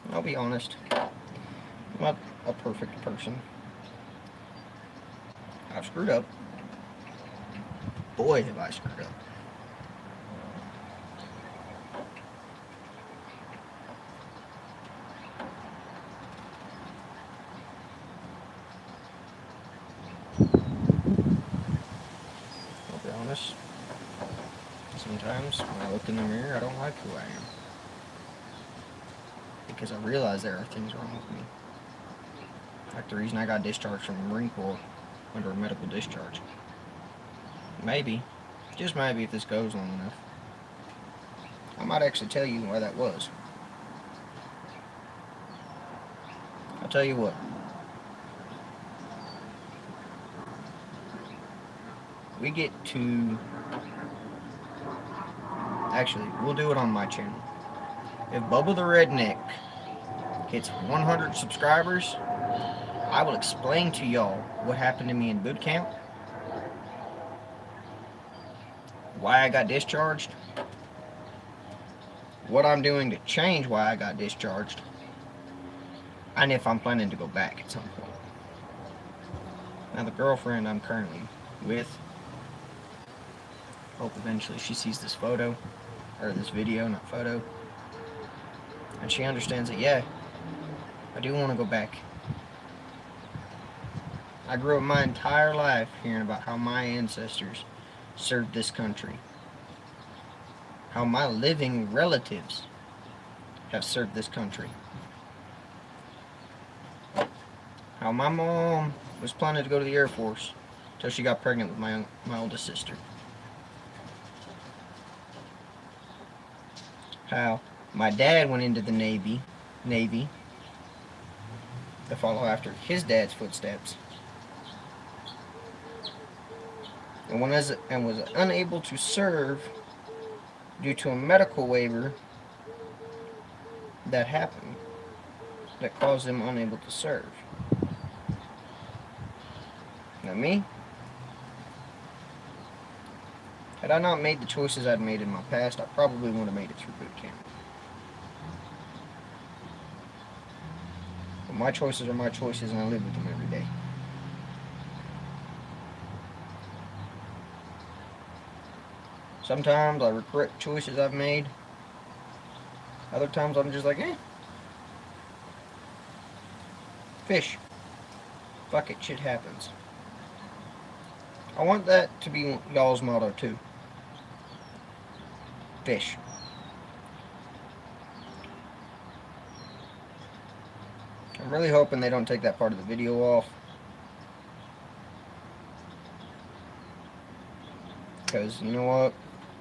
And I'll be honest, I'm not a perfect person. I've screwed up. Boy, have I screwed up. I'll be honest. Sometimes when I look in the mirror, I don't like who I am. Because I realize there are things wrong with me. Like the reason I got discharged from the Marine Corps under a medical discharge. Maybe, just maybe if this goes long enough, I might actually tell you why that was. I'll tell you what. We get to... Actually, we'll do it on my channel. If Bubba the Redneck hits 100 subscribers, I will explain to y'all what happened to me in boot camp, why I got discharged, what I'm doing to change why I got discharged, and if I'm planning to go back at some point. Now, the girlfriend I'm currently with, hope eventually she sees this photo, or this video, not photo, and she understands that, yeah, I do want to go back. I grew up my entire life hearing about how my ancestors served this country, how my living relatives have served this country, how my mom was planning to go to the Air Force until she got pregnant with my oldest sister, how my dad went into the Navy to follow after his dad's footsteps, and was unable to serve due to a medical waiver that happened that caused him unable to serve. Now me, had I not made the choices I'd made in my past, I probably would have made it through boot camp. But my choices are my choices, and I live with them every day. Sometimes I regret choices I've made. Other times I'm just like, fish. Fuck it, shit happens. I want that to be y'all's motto too. Fish. I'm really hoping they don't take that part of the video off, because you know what?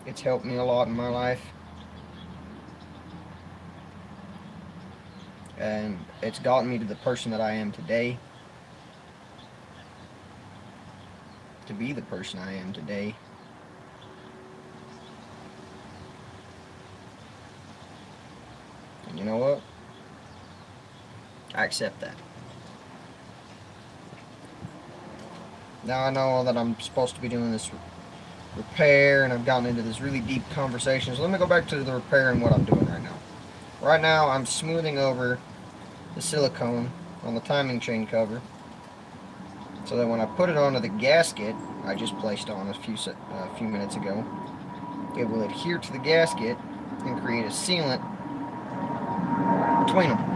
It's helped me a lot in my life. And it's gotten me to the person that I am today. To be the person I am today. And you know what? I accept that. Now I know that I'm supposed to be doing this repair, and I've gotten into this really deep conversation. So let me go back to the repair and what I'm doing right now. Right now I'm smoothing over the silicone on the timing chain cover, so that when I put it onto the gasket I just placed on a few minutes ago, it will adhere to the gasket and create a sealant between them.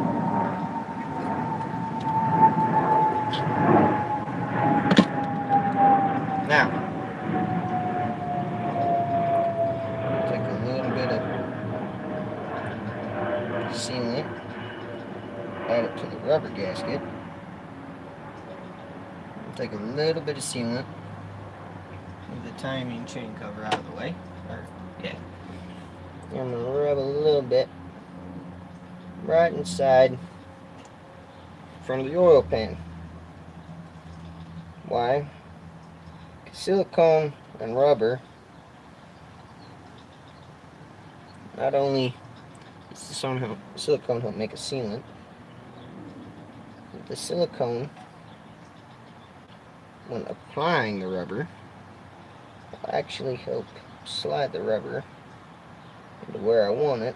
rubber gasket. I'll take a little bit of sealant. Move the timing chain cover out of the way. Yeah. I'm going to rub a little bit right inside in front of the oil pan. Why? Silicone and rubber, not only does the silicone help make a sealant, but the silicone, when applying the rubber, will actually help slide the rubber into where I want it,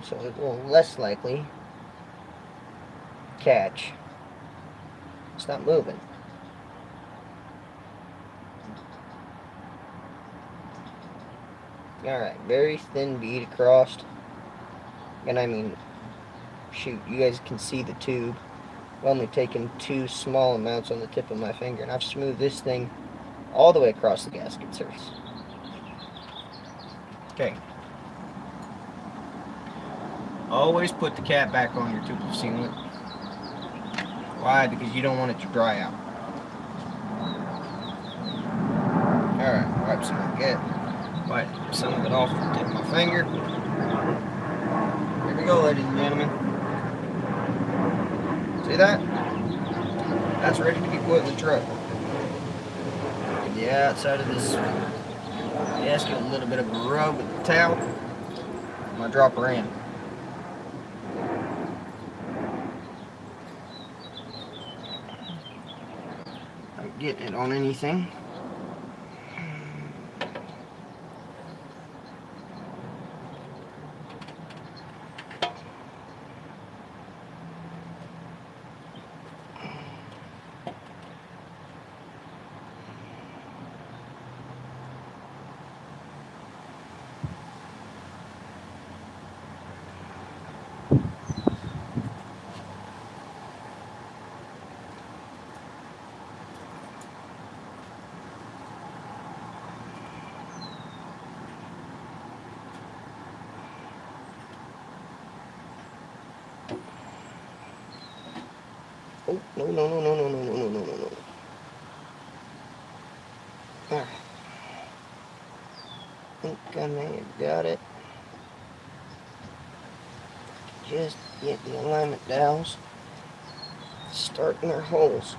so it will less likely catch. Stop moving. Alright, very thin bead across. And I mean, shoot, you guys can see the tube. I've only taken 2 small amounts on the tip of my finger, and I've smoothed this thing all the way across the gasket surface. Okay. Always put the cap back on your tube of sealant. Why? Because you don't want it to dry out. Alright, wipe some of it. Wipe some of it off the tip of my finger. Here we go, ladies and gentlemen. See that? That's ready to be put in the truck. Give the outside of this gasket a little bit of a rub with the towel. I'm going to drop her in. Not getting it on anything. Oh, no. Alright. I think I may have got it. Just get the alignment dowels starting their holes.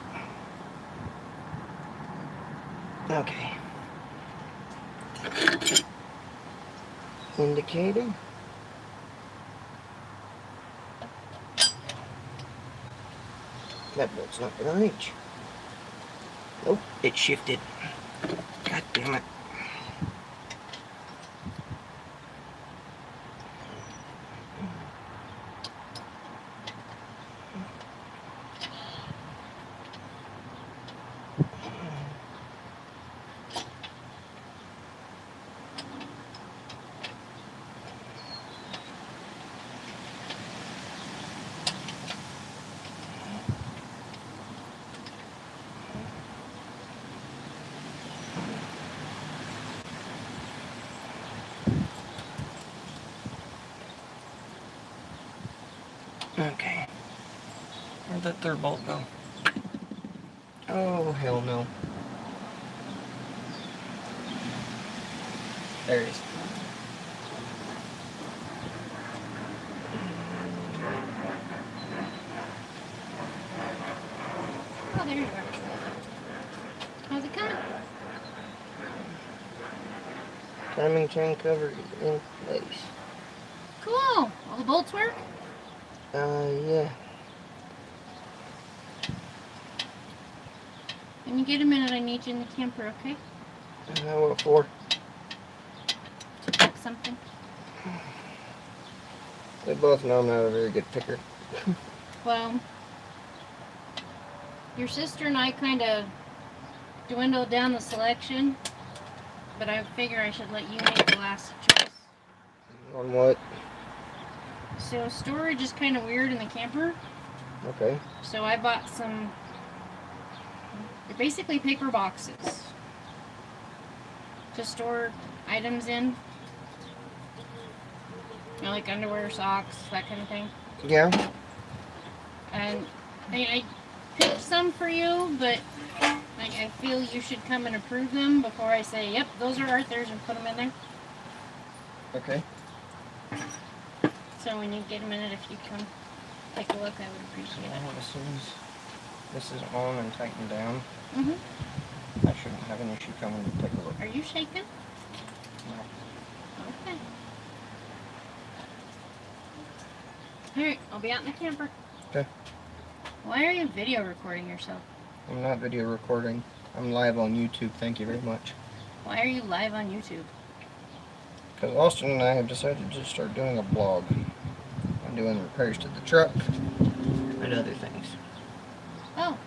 Okay. Indicator. That bolt's not gonna reach. Nope, it shifted. God damn it. Okay. Where'd that third bolt go? Oh, hell no. There it is. Oh, there you are. How's it coming? Timing chain cover is in place. Cool. All the bolts work? Yeah. When you get a minute, I need you in the camper, okay? What for? To pick something. We both know I'm not a very good picker. Well, your sister and I kind of dwindled down the selection, but I figure I should let you make the last choice. On what? So storage is kind of weird in the camper. Okay. So I bought some, they're basically paper boxes to store items in. You know, like underwear, socks, that kind of thing. Yeah. And I picked some for you, but like, I feel you should come and approve them before I say, yep, those are Arthur's, and put them in there. Okay. So when you get a minute, if you come take a look, I would appreciate it. As soon as this is on and tightened down, Mm-hmm. I shouldn't have an issue coming to take a look. Are you shaking? No. Okay. Alright, I'll be out in the camper. Okay. Why are you video recording yourself? I'm not video recording. I'm live on YouTube. Thank you very much. Why are you live on YouTube? Because Austin and I have decided to start doing a blog. I'm doing repairs to the truck and other things. Oh.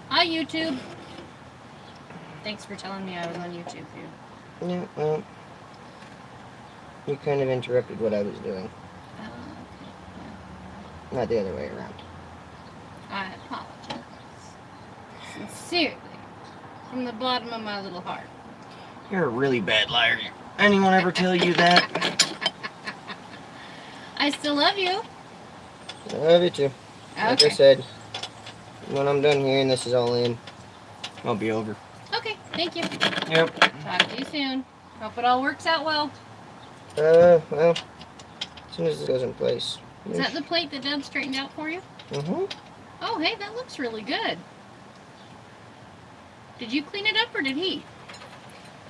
Hi, YouTube. Thanks for telling me I was on YouTube, dude. Yeah, well, you kind of interrupted what I was doing. Oh, okay. Not the other way around. I apologize. Sincerely. From the bottom of my little heart. You're a really bad liar. Anyone ever tell you that? I still love you. I love you too. Like I Okay. said, when I'm done here and this is all in, I'll be over. Okay, thank you. Yep. Talk to you soon. Hope it all works out well. Well, as soon as this goes in place. Is that the plate that Dad straightened out for you? Mm-hmm. Oh, hey, that looks really good. Did you clean it up or did he?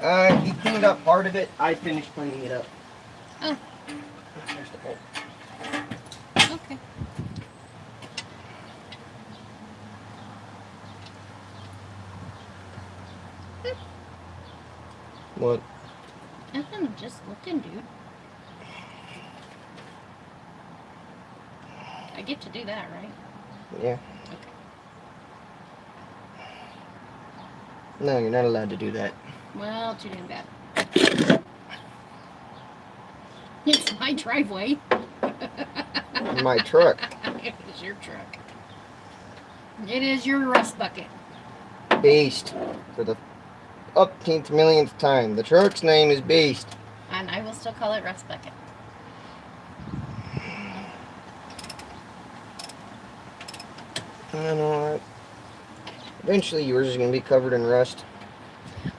He cleaned up part of it. I finished cleaning it up. Oh. There's the bolt. Okay. What? Nothing, I'm just looking, dude. I get to do that, right? Yeah. Okay. No, you're not allowed to do that. Well, too damn bad. It's my driveway. My truck. It is your truck. It is your rust bucket. Beast. For the umpteenth millionth time. The truck's name is Beast. And I will still call it rust bucket. I know. Eventually yours is going to be covered in rust.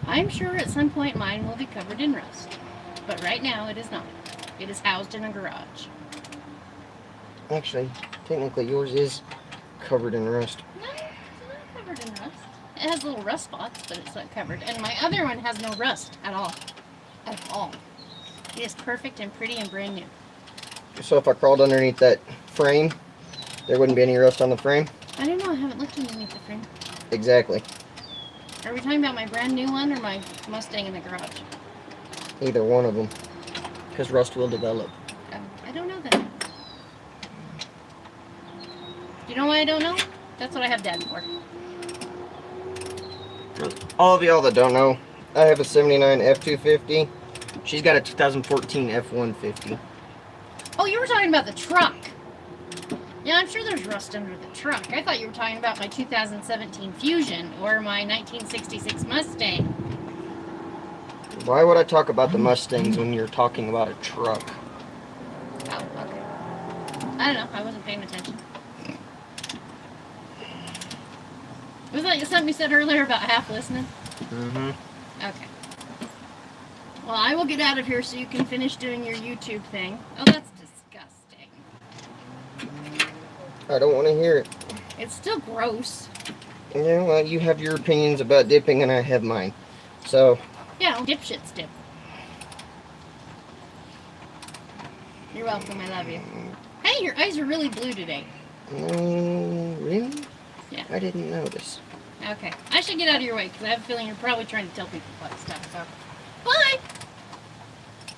I'm sure at some point mine will be covered in rust. But right now it is not. It is housed in a garage. Actually, technically yours is covered in rust. No, it's not covered in rust. It has little rust spots, but it's not covered. And my other one has no rust at all. At all. It is perfect and pretty and brand new. So if I crawled underneath that frame, there wouldn't be any rust on the frame? I don't know, I haven't looked underneath the frame. Exactly. Are we talking about my brand new one or my Mustang in the garage? Either one of them. Because rust will develop. Oh, I don't know that. You know why I don't know? That's what I have Dad for. All of y'all that don't know, I have a 79 F250. She's got a 2014 F150. Oh, you were talking about the truck. Yeah, I'm sure there's rust under the truck. I thought you were talking about my 2017 Fusion or my 1966 Mustang. Why would I talk about the Mustangs when you're talking about a truck? Oh, okay. I don't know. I wasn't paying attention. Was that something you said earlier about half listening? Mm-hmm. Okay. Well, I will get out of here so you can finish doing your YouTube thing. Oh, that's disgusting. I don't want to hear it. It's still gross. Yeah, well, you have your opinions about dipping and I have mine. So, Yeah, dipshits dip. You're welcome. I love you. Hey, your eyes are really blue today. really? Yeah. I didn't notice. Okay. I should get out of your way because I have a feeling you're probably trying to tell people about stuff. So, bye.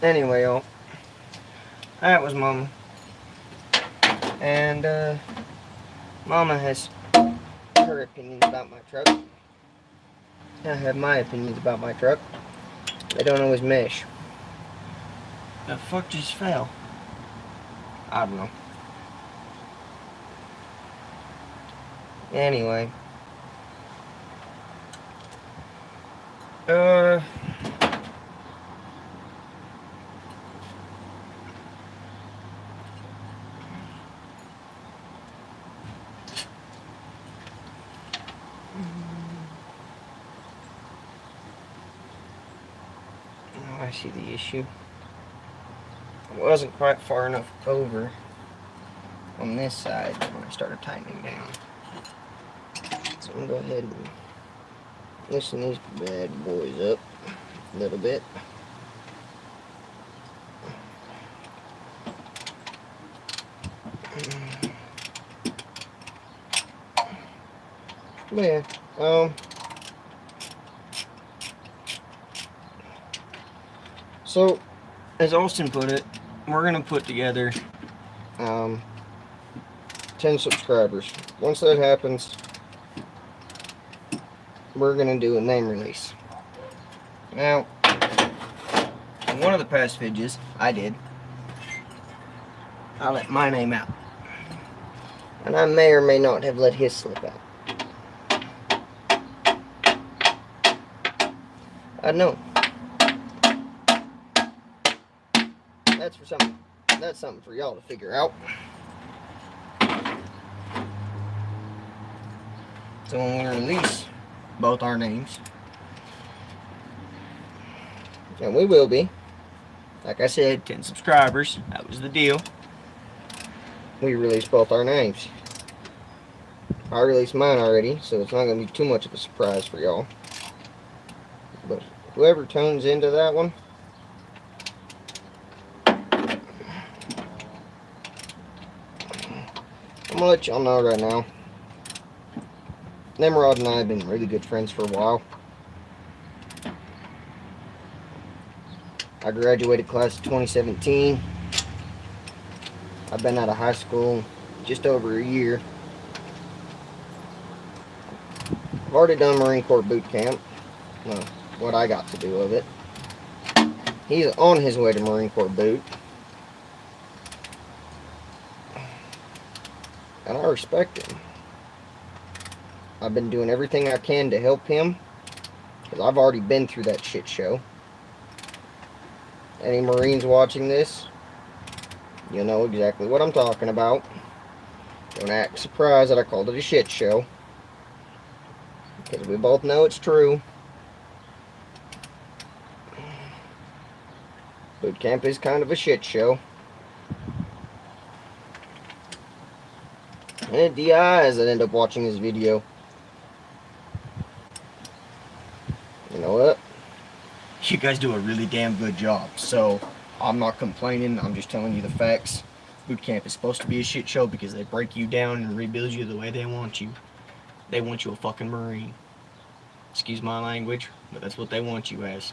Anyway, y'all. That was Mama. And, Mama has her opinions about my truck. I have my opinions about my truck. They don't always mesh. The fuck just fell? I don't know. Anyway. I see the issue. It wasn't quite far enough over on this side when I started tightening down. So I'm gonna go ahead and loosen these bad boys up a little bit. But yeah, so as Austin put it, we're gonna put together 10 subscribers. Once that happens, we're gonna do a name release. Now, in one of the past videos I let my name out, and I may or may not have let his slip out. I know. That's something for y'all to figure out. So when we release both our names, and we will be, like I said, 10 subscribers, that was the deal. We released both our names. I released mine already, so it's not going to be too much of a surprise for y'all. But whoever tunes into that one, I'm gonna let y'all know right now, Nimrod and I have been really good friends for a while. I graduated class of 2017. I've been out of high school just over a year. I've already done Marine Corps boot camp. Well, what I got to do of it. He's on his way to Marine Corps boot. And I respect him. I've been doing everything I can to help him, because I've already been through that shit show. Any Marines watching this, you'll know exactly what I'm talking about. Don't act surprised that I called it a shit show, because we both know it's true. Boot camp is kind of a shit show. And DIs that end up watching this video, you know what? You guys do a really damn good job. So I'm not complaining. I'm just telling you the facts. Boot camp is supposed to be a shit show because they break you down and rebuild you the way they want you. They want you a fucking Marine. Excuse my language, but that's what they want you as.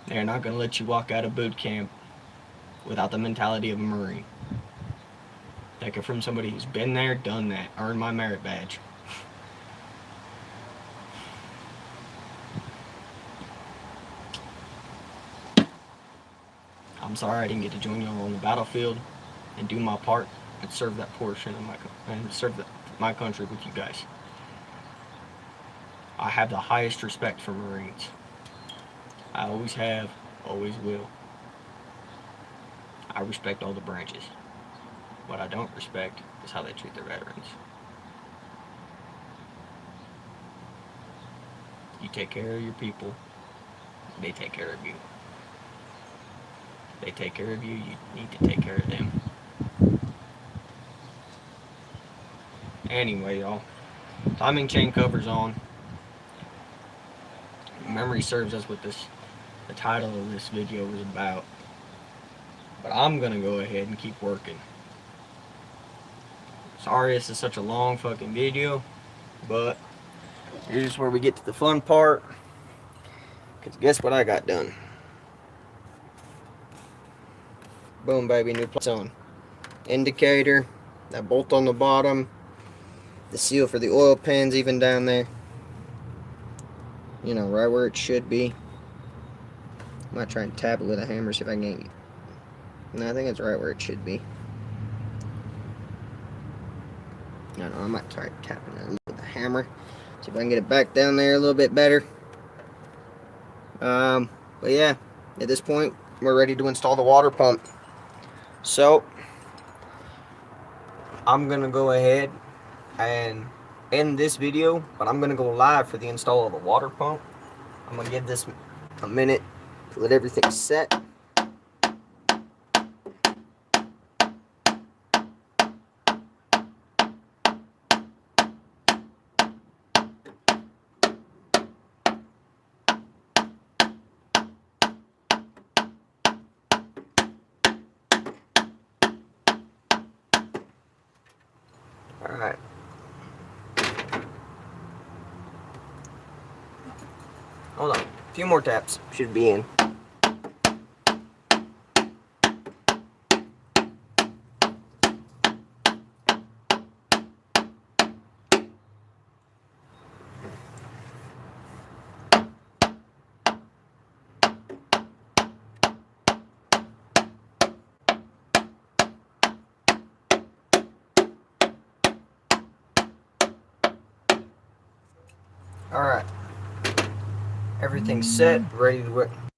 They're not going to let you walk out of boot camp without the mentality of a Marine. Take it from somebody who's been there, done that, earned my merit badge. I'm sorry I didn't get to join y'all on the battlefield and do my part and serve that portion of my country with you guys. I have the highest respect for Marines. I always have, always will. I respect all the branches. What I don't respect is how they treat their veterans. You take care of your people, they take care of you. They take care of you, you need to take care of them. Anyway, y'all, timing chain cover's on. Memory serves us what the title of this video was about. But I'm gonna go ahead and keep working. Sorry this is such a long fucking video, but here's where we get to the fun part. Because guess what I got done? Boom, baby, new plates on. Indicator, that bolt on the bottom, the seal for the oil pans even down there. You know, right where it should be. I might try and tap it with a hammer, see if I can get it. No, I think it's right where it should be. No, I might try tapping it with a hammer. See if I can get it back down there a little bit better. But yeah, at this point, we're ready to install the water pump. So, I'm going to go ahead and end this video, but I'm going to go live for the install of the water pump. I'm going to give this a minute Let everything set. All right. Hold on. A few more taps. Should be in. All right. Everything's set, ready to